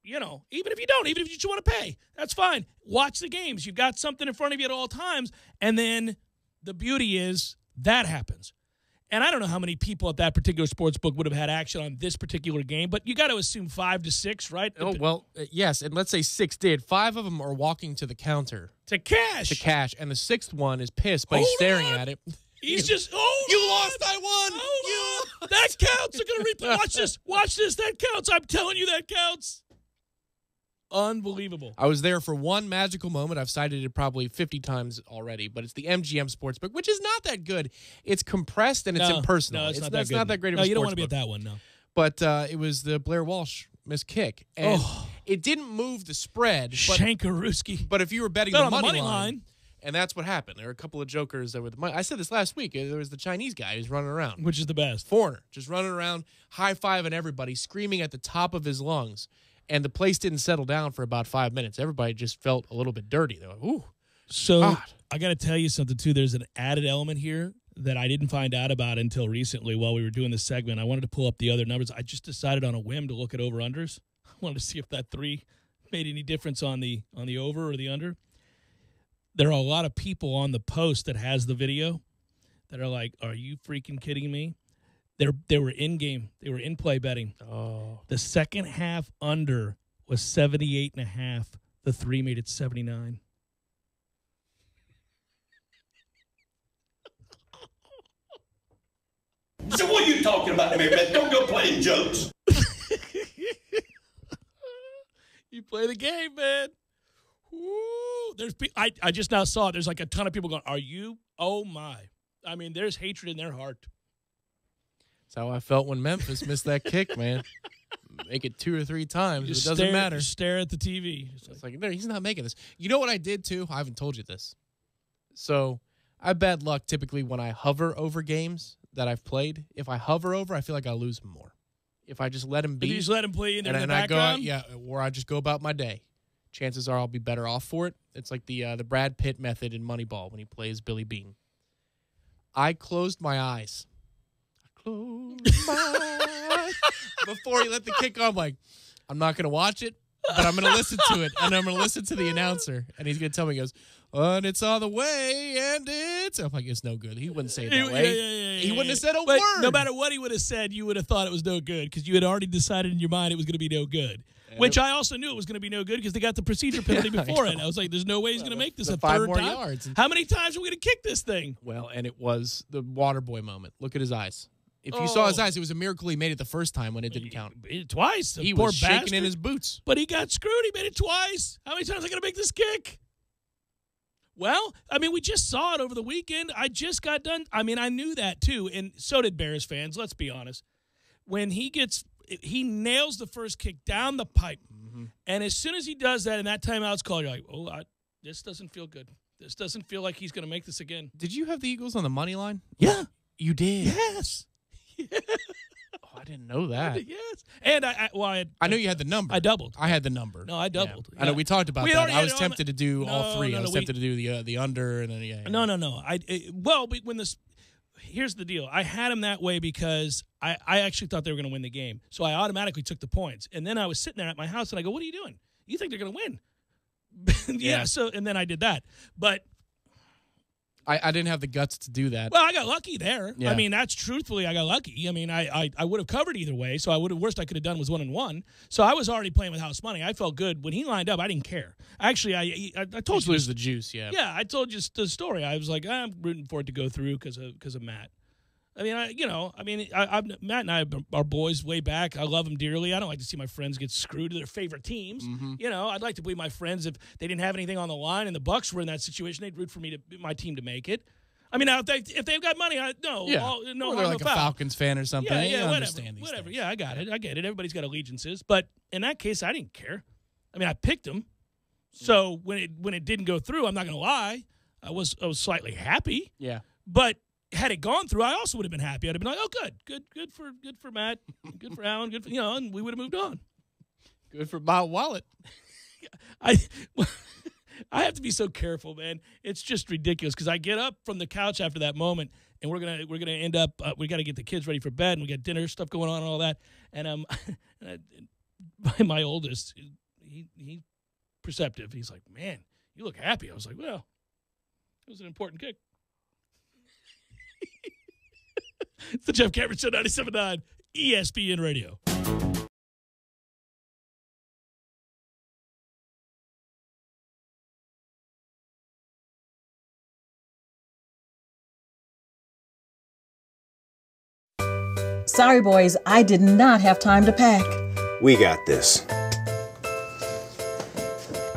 even if you don't, even if you just want to pay, that's fine. Watch the games. You've got something in front of you at all times. And then the beauty is that happens. And I don't know how many people at that particular sports book would have had action on this particular game, but you got to assume 5 to 6, right? Oh, well, yes. And let's say 6 did. 5 of them are walking to the counter. To cash. And the 6th one is pissed, but he's staring at it. He's just, you lost, I won. That counts. They're going to replay. Watch this. That counts. I'm telling you that counts. Unbelievable. I was there for one magical moment. I've cited it probably 50 times already, but it's the MGM Sportsbook, which is not that good. It's compressed and it's impersonal. No, it's not that's that good. not that great of a No, you don't sportsbook. want to be at that one, no. But it was the Blair Walsh missed kick. And it didn't move the spread. Shankarooski. But if you were betting Bet the on the money money line, and that's what happened. There were a couple of jokers that were the money. I said this last week. There was the Chinese guy who's running around. Which is the best. Foreigner. Just running around, high-fiving everybody, screaming at the top of his lungs. And the place didn't settle down for about 5 minutes. Everybody just felt a little bit dirty. They're like, ooh. So God. I got to tell you something, too. There's an added element here that I didn't find out about until recently while we were doing this segment. I wanted to pull up the other numbers. I just decided on a whim to look at over-unders. I wanted to see if that 3 made any difference on the over or the under. There are a lot of people on the post that has the video that are like, are you freaking kidding me? They were in-game. They were in-play betting. Oh. The second half under was 78.5. The 3 made it 79. So what are you talking about, man? Don't go playing jokes. You play the game, man. Ooh, I just now saw it. There's like a ton of people going, are you? Oh, my. I mean, there's hatred in their heart. That's how I felt when Memphis missed that kick, man. Make it 2 or 3 times. It doesn't matter. You stare at the TV. It's like, no, he's not making this. You know what I did, too? I haven't told you this. So I have bad luck typically when I hover over games that I've played. If I hover over, I feel like I lose him more. If I just let him be. If you just let him play in the background? I go out, yeah, or I just go about my day. Chances are I'll be better off for it. It's like the Brad Pitt method in Moneyball when he plays Billy Bean. I closed my eyes. Before he let the kick on, I'm like, I'm not going to watch it, but I'm going to listen to it, and I'm going to listen to the announcer, and he's going to tell me, he goes, and it's on the way, and it's... I'm like, it's no good. He wouldn't say it that way. He wouldn't have said a word. No matter what he would have said, you would have thought it was no good because you had already decided in your mind it was going to be no good. Which I also knew it was going to be no good because they got the procedure penalty before it. I was like, there's no way he's going to make this a 5 third more time. yards. How many times are we going to kick this thing? Well, and it was the water boy moment. Look at his eyes. If you saw his eyes, it was a miracle he made it the first time when it didn't count. Twice. He poor was shaking bastard. in his boots. But he got screwed. He made it twice. How many times are I going to make this kick? Well, I mean, we just saw it over the weekend. I just got done. I mean, I knew that too, and so did Bears fans. Let's be honest. When he nails the first kick down the pipe, and as soon as he does that and that timeout's called, you're like, oh, this doesn't feel good. This doesn't feel like he's going to make this again. Did you have the Eagles on the money line? Yeah. You did? Yes. Oh, I didn't know that. Yes. And I knew you had the number. I doubled. I had the number. No, I doubled. Yeah. I know we talked about We that. already I had was it on tempted to do all 3. I was tempted to do the under and then No. But when here's the deal. I had him that way because I actually thought they were going to win the game. So I automatically took the points. And then I was sitting there at my house and I go, what are you doing? You think they're going to win? Yeah. So, and then I did that. But I didn't have the guts to do that. Well, I got lucky there. Yeah. I mean, that's truthfully, I got lucky. I mean, I would have covered either way. So worst I could have done was 1-1. So I was already playing with house money. I felt good. When he lined up, I didn't care. Actually, I told you. Lose the juice, yeah. Yeah, I told you the story. I was like, I'm rooting for it to go through because of Matt. I mean, Matt and I are boys way back. I love him dearly. I don't like to see my friends get screwed to their favorite teams. Mm-hmm. I'd like to believe my friends, if they didn't have anything on the line and the Bucs were in that situation, they'd root for my team to make it. I mean, now if they've got money, or no they're like a foul. Falcons fan or something. Yeah, I understand these whatever. things. Yeah, I got it. I get it. Everybody's got allegiances, but in that case, I didn't care. I mean, I picked them, so when it didn't go through, I'm not going to lie, I was slightly happy. Yeah, but had it gone through, I also would have been happy. I'd have been like, oh, good for Matt, good for Alan, good for and we would have moved on. Good for Bob Wallet. I have to be so careful, man. It's just ridiculous because I get up from the couch after that moment, and we're gonna end up. We got to get the kids ready for bed, and we got dinner stuff going on and all that. And my oldest, he perceptive. He's like, "Man, you look happy." I was like, "Well, it was an important kick." It's the Jeff Cameron Show, 97.9 ESPN Radio. Sorry, boys, I did not have time to pack. We got this.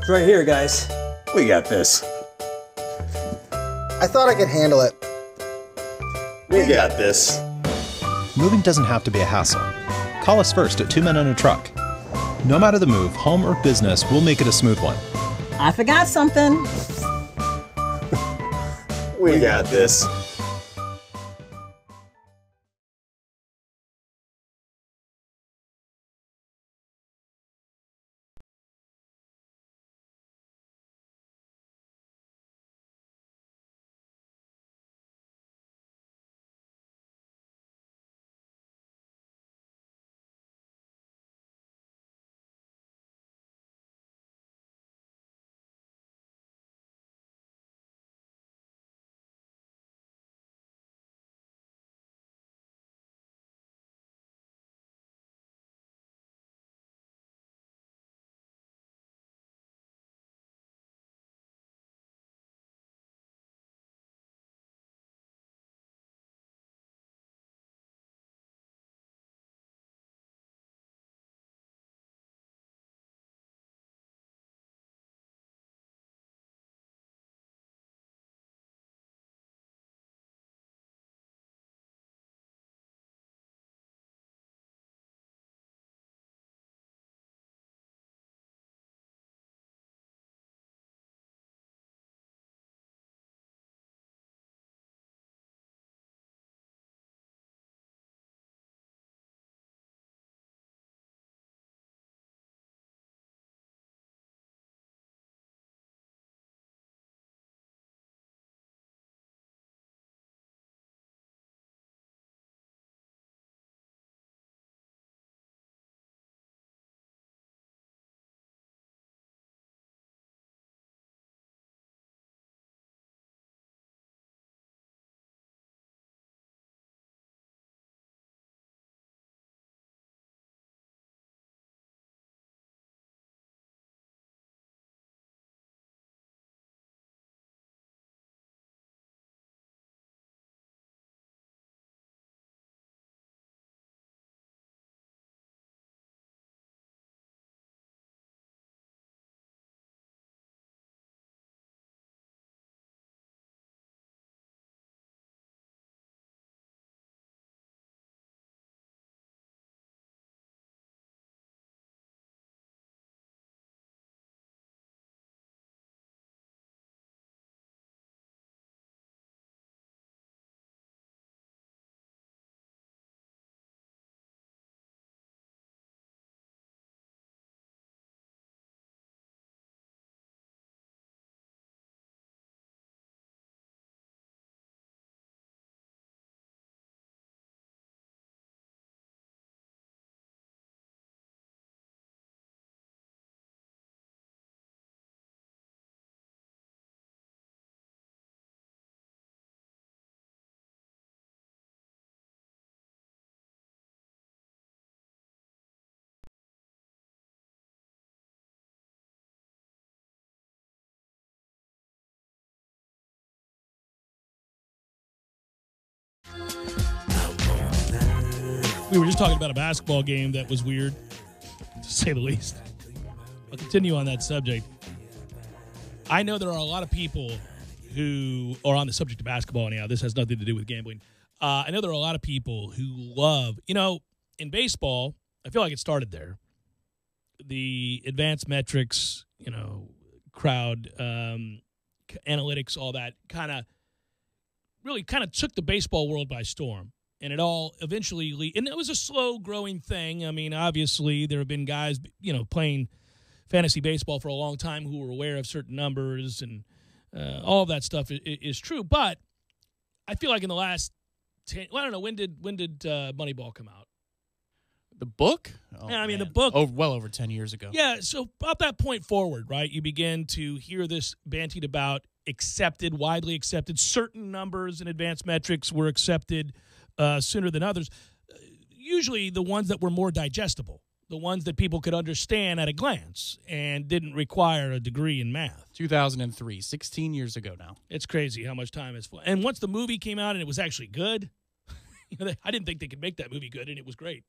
It's right here, guys. We got this. I thought I could handle it. We got this. Moving doesn't have to be a hassle. Call us first at 2 Men and a Truck. No matter the move, home or business, we'll make it a smooth one. I forgot something. We got this. We were just talking about a basketball game that was weird, to say the least. I'll continue on that subject. I know there are a lot of people who are on the subject of basketball anyhow. This has nothing to do with gambling. I know there are a lot of people who love, in baseball, I feel like it started there. The advanced metrics, crowd analytics, all that really took the baseball world by storm. And it all eventually, and it was a slow growing thing. I mean, obviously there have been guys, playing fantasy baseball for a long time who were aware of certain numbers, and all of that stuff is true. But I feel like in the last 10, I don't know, when did Moneyball come out? The book? Oh, yeah, I mean, the book. Oh, well over 10 years ago. Yeah, so about that point forward, right, you begin to hear this bantied about, widely accepted. Certain numbers and advanced metrics were accepted sooner than others. Usually the ones that were more digestible, the ones that people could understand at a glance and didn't require a degree in math. 2003, 16 years ago now. It's crazy how much time has flown. And once the movie came out and it was actually good, I didn't think they could make that movie good, and it was great.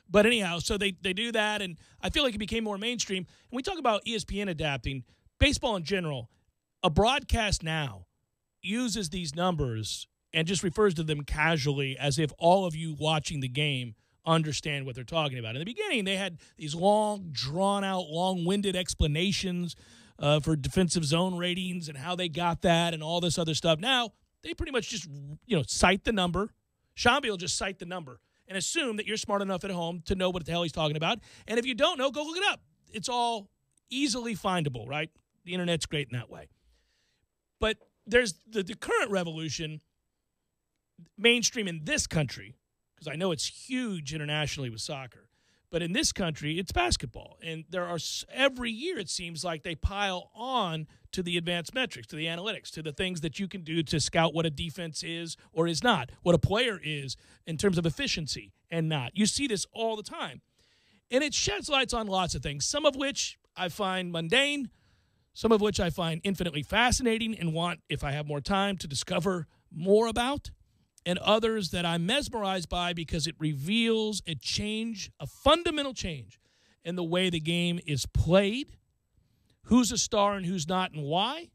But anyhow, so they do that, and I feel like it became more mainstream. And we talk about ESPN adapting. baseball in general, a broadcast now uses these numbers and just refers to them casually as if all of you watching the game understand what they're talking about. In the beginning, they had these long, drawn-out, long-winded explanations for defensive zone ratings and how they got that and all this other stuff. Now, they pretty much just, cite the number. Shambi will just cite the number and assume that you're smart enough at home to know what the hell he's talking about. And if you don't know, go look it up. It's all easily findable, right? The Internet's great in that way. But there's the current revolution, mainstream in this country, because I know it's huge internationally with soccer, but in this country, it's basketball. And there are, every year it seems like they pile on to the advanced metrics, to the analytics, to the things that you can do to scout what a defense is or is not, what a player is in terms of efficiency and not. You see this all the time. And it sheds lights on lots of things, some of which I find mundane, some of which I find infinitely fascinating and want, if I have more time, to discover more about, and others that I'm mesmerized by because it reveals a change, a fundamental change in the way the game is played, who's a star and who's not and why,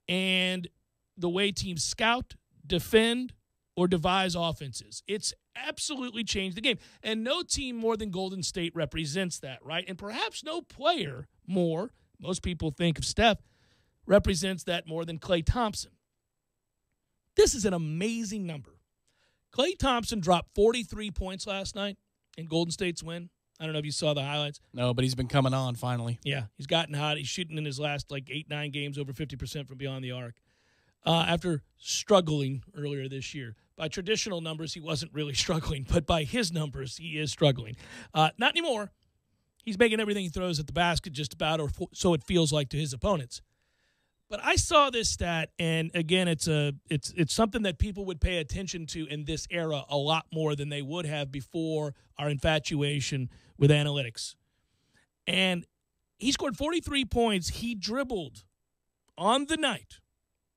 and the way teams scout, defend, or devise offenses. It's absolutely changed the game. And no team more than Golden State represents that, right? And perhaps no player more, most people think of Steph, represents that more than Klay Thompson. This is an amazing number. Klay Thompson dropped 43 points last night in Golden State's win. I don't know if you saw the highlights. No, but he's been coming on finally. Yeah, he's gotten hot. He's shooting in his last 8-9 games over 50% from beyond the arc after struggling earlier this year. By traditional numbers, he wasn't really struggling, but by his numbers, he is struggling. Not anymore. He's making everything he throws at the basket just about, or so it feels like to his opponents. But I saw this stat, and again, it's something that people would pay attention to in this era a lot more than they would have before our infatuation with analytics. And he scored 43 points. He dribbled on the night.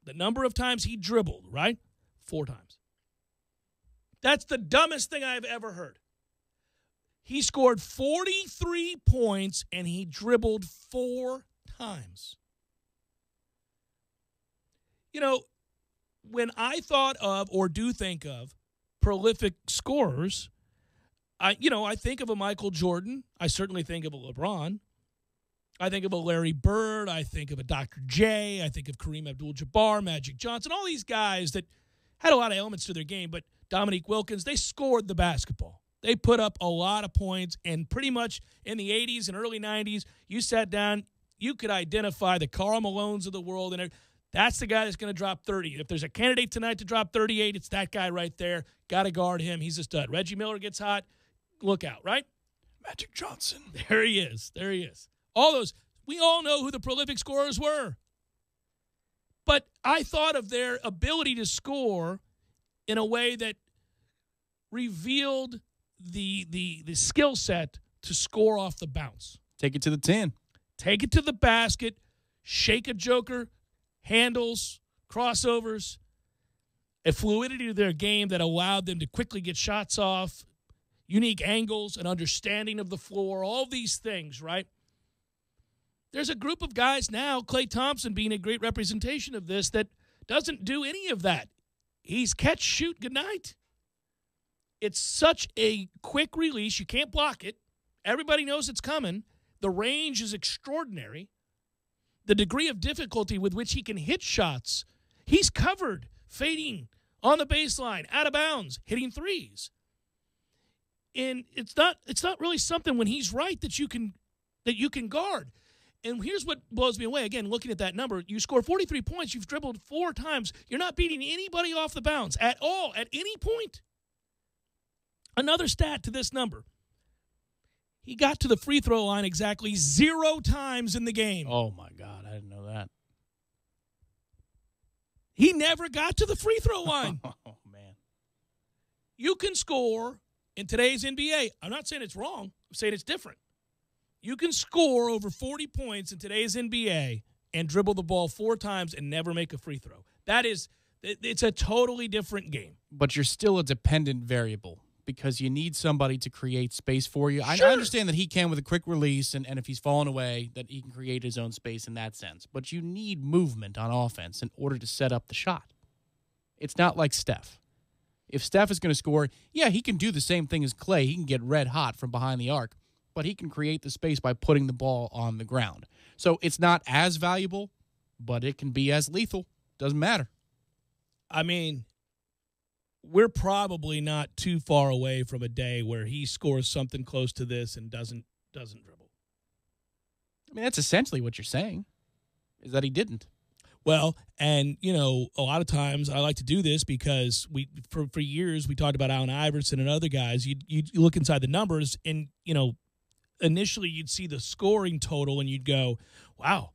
The number of times he dribbled, right? 4 times. That's the dumbest thing I've ever heard. He scored 43 points, and he dribbled 4 times. When I thought of or do think of prolific scorers, I think of a Michael Jordan. I certainly think of a LeBron. I think of a Larry Bird. I think of a Dr. J. I think of Kareem Abdul-Jabbar, Magic Johnson, all these guys that had a lot of elements to their game, but Dominique Wilkins, they scored the basketball. They put up a lot of points, and pretty much in the 80s and early 90s, you sat down, you could identify the Karl Malones of the world, and that's the guy that's going to drop 30. If there's a candidate tonight to drop 38, it's that guy right there. Got to guard him. He's a stud. Reggie Miller gets hot. Look out, right? Magic Johnson. There he is. There he is. All those. We all know who the prolific scorers were. But I thought of their ability to score in a way that revealed the skill set to score off the bounce. Take it to the 10. Take it to the basket. Shake a joker. Handles, crossovers, a fluidity to their game that allowed them to quickly get shots off, unique angles, an understanding of the floor, all these things, right? There's a group of guys now, Klay Thompson being a great representation of this, that doesn't do any of that. He's catch, shoot, good night. It's such a quick release. You can't block it. Everybody knows it's coming. The range is extraordinary. The degree of difficulty with which he can hit shots. He's covered, fading, on the baseline, out of bounds, hitting threes. And it's not really something when he's right that you can guard. And here's what blows me away. Again, looking at that number, you score 43 points, you've dribbled 4 times. You're not beating anybody off the bounce at all, at any point. Another stat to this number. He got to the free throw line exactly 0 times in the game. Oh, my God. I didn't know that. He never got to the free throw line. Oh, man. You can score in today's NBA. I'm not saying it's wrong. I'm saying it's different. You can score over 40 points in today's NBA and dribble the ball 4 times and never make a free throw. It's a totally different game. But you're still a dependent variable. because you need somebody to create space for you. Sure. I understand that he can with a quick release, and if he's falling away, that he can create his own space in that sense. But you need movement on offense in order to set up the shot. It's not like Steph. If Steph is going to score, yeah, he can do the same thing as Clay. He can get red hot from behind the arc, but he can create the space by putting the ball on the ground. So it's not as valuable, but it can be as lethal. Doesn't matter. I mean, we're probably not too far away from a day where he scores something close to this and doesn't dribble. I mean, that's essentially what you're saying, is that he didn't. Well, and, you know, a lot of times I like to do this because for years we talked about Allen Iverson and other guys. You look inside the numbers and, you know, initially you'd see the scoring total and you'd go, wow,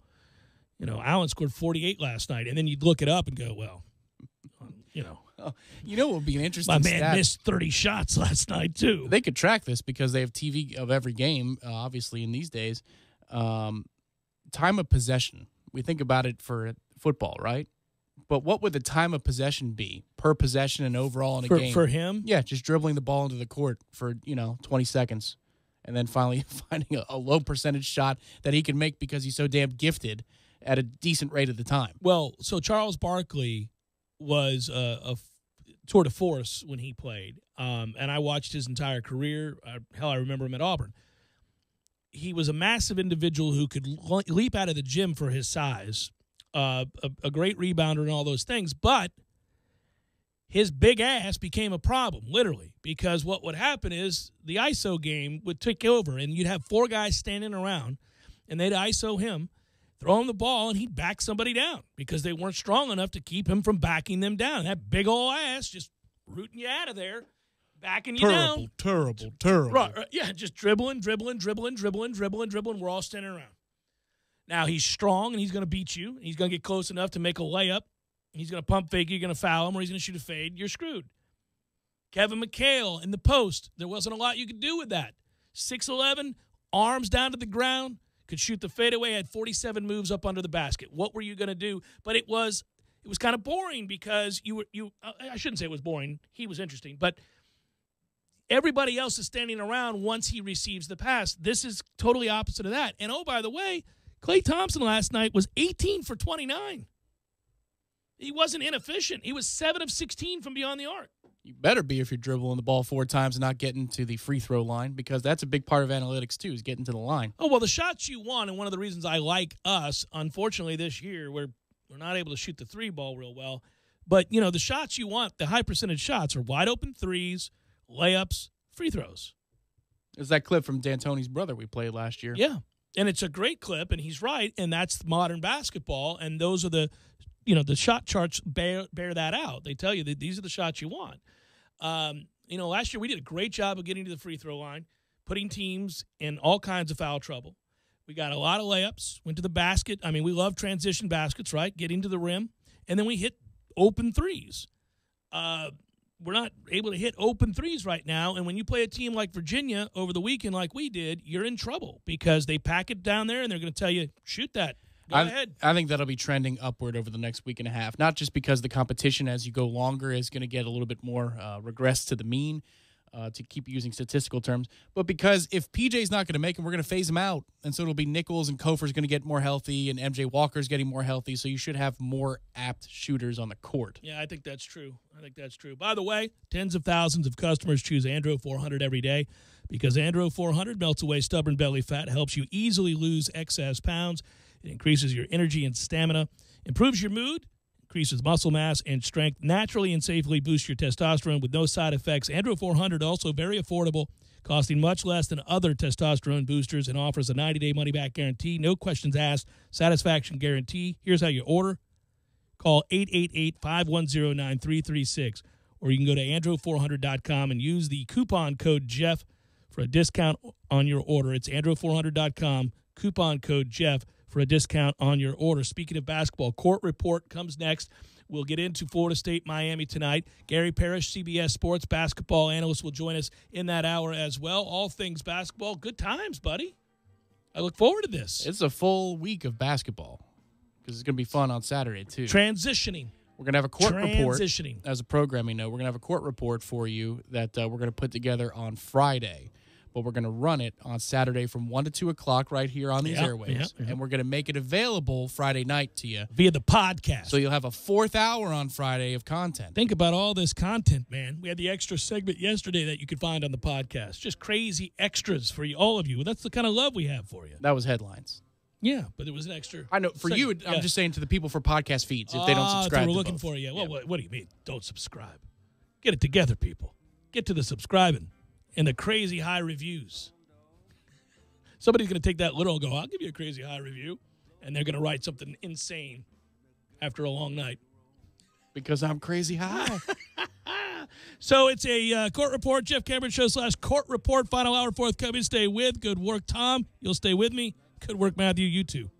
you know, Allen scored 48 last night. And then you'd look it up and go, well, you know. You know what would be an interesting My man stat? missed 30 shots last night, too. They could track this because they have TV of every game, obviously, in these days. Time of possession. We think about it for football, right? But what would the time of possession be per possession and overall in a game? For him? Yeah, just dribbling the ball into the court for, 20 seconds. And then finally finding a low percentage shot that he can make because he's so damn gifted at a decent rate at the time. Well, so Charles Barkley was a tour de force when he played, and I watched his entire career. I remember him at Auburn. He was a massive individual who could leap out of the gym for his size, a great rebounder and all those things, but his big ass became a problem, literally, because what would happen is the ISO game would take over, and you'd have four guys standing around, and they'd ISO him, throw him the ball, and he'd back somebody down because they weren't strong enough to keep him from backing them down. That big old ass just rooting you out of there, backing you down. Terrible. Right, yeah, just dribbling. We're all standing around. Now, he's strong, and he's going to beat you. He's going to get close enough to make a layup. He's going to pump fake you. You're going to foul him, or he's going to shoot a fade. You're screwed. Kevin McHale in the post. There wasn't a lot you could do with that. 6'11", arms down to the ground, could shoot the fadeaway, had 47 moves up under the basket. What were you going to do? But it was kind of boring because I shouldn't say it was boring. He was interesting, but everybody else is standing around once he receives the pass. This is totally opposite of that. And, oh, by the way, Klay Thompson last night was 18 for 29. He wasn't inefficient. He was 7 of 16 from beyond the arc. You better be if you're dribbling the ball 4 times and not getting to the free throw line, because that's a big part of analytics, too, is getting to the line. Oh, well, the shots you want, and one of the reasons I like us, unfortunately, this year, we're not able to shoot the 3 ball real well. But, you know, the shots you want, the high percentage shots are wide open threes, layups, free throws. There's that clip from D'Antoni's brother we played last year. Yeah, and it's a great clip, and he's right, and that's modern basketball, and those are the, you know, the shot charts bear that out. They tell you that these are the shots you want. You know, last year we did a great job of getting to the free throw line, putting teams in all kinds of foul trouble. We got a lot of layups, went to the basket. I mean, we love transition baskets, right? Getting to the rim, and then we hit open threes. We're not able to hit open threes right now, and when you play a team like Virginia over the weekend like we did, you're in trouble because they pack it down there, and they're going to tell you, shoot that. Go ahead. I think that'll be trending upward over the next week and a half, not just because the competition as you go longer is going to get a little bit more regress to the mean, to keep using statistical terms, but because if PJ's not going to make him, we're going to phase him out, and so it'll be Nichols and Kofor's going to get more healthy, and MJ Walker's getting more healthy, so you should have more apt shooters on the court. Yeah, I think that's true. By the way, tens of thousands of customers choose Andro 400 every day because Andro 400 melts away stubborn belly fat, helps you easily lose excess pounds. It increases your energy and stamina, improves your mood, increases muscle mass and strength, naturally and safely boosts your testosterone with no side effects. Andro 400 also very affordable, costing much less than other testosterone boosters, and offers a 90-day money-back guarantee, no questions asked, satisfaction guarantee. Here's how you order. Call 888-510-9336, or you can go to andro400.com and use the coupon code Jeff for a discount on your order. It's andro400.com, coupon code Jeff for a discount on your order. Speaking of basketball, Court Report comes next. We'll get into Florida State, Miami tonight. Gary Parrish, CBS Sports basketball analyst, will join us in that hour as well. All things basketball. Good times, buddy. I look forward to this. It's a full week of basketball because it's going to be fun on Saturday, too. Transitioning. We're going to have a court report. Transitioning. As a programming note, we're going to have a court report for you that we're going to put together on Friday. But we're going to run it on Saturday from 1 to 2 o'clock right here on these airwaves. And we're going to make it available Friday night to you. Via the podcast. So you'll have a 4th hour on Friday of content. Think about all this content, man. We had the extra segment yesterday that you could find on the podcast. Just crazy extras for you, all of you. That's the kind of love we have for you. That was headlines. Yeah, but it was an extra. I know. For you, I'm just saying to the people for podcast feeds, if they don't subscribe. That's what we're looking for, yeah. Well, what do you mean? Don't subscribe. Get it together, people. Get to the subscribing and the crazy high reviews. Somebody's going to take that literal and go, I'll give you a crazy high review. And they're going to write something insane after a long night. Because I'm crazy high. So it's a court report, Jeff Cameron Show / court report, final hour forthcoming. Stay with. Good work, Tom. You'll stay with me. Good work, Matthew. You too.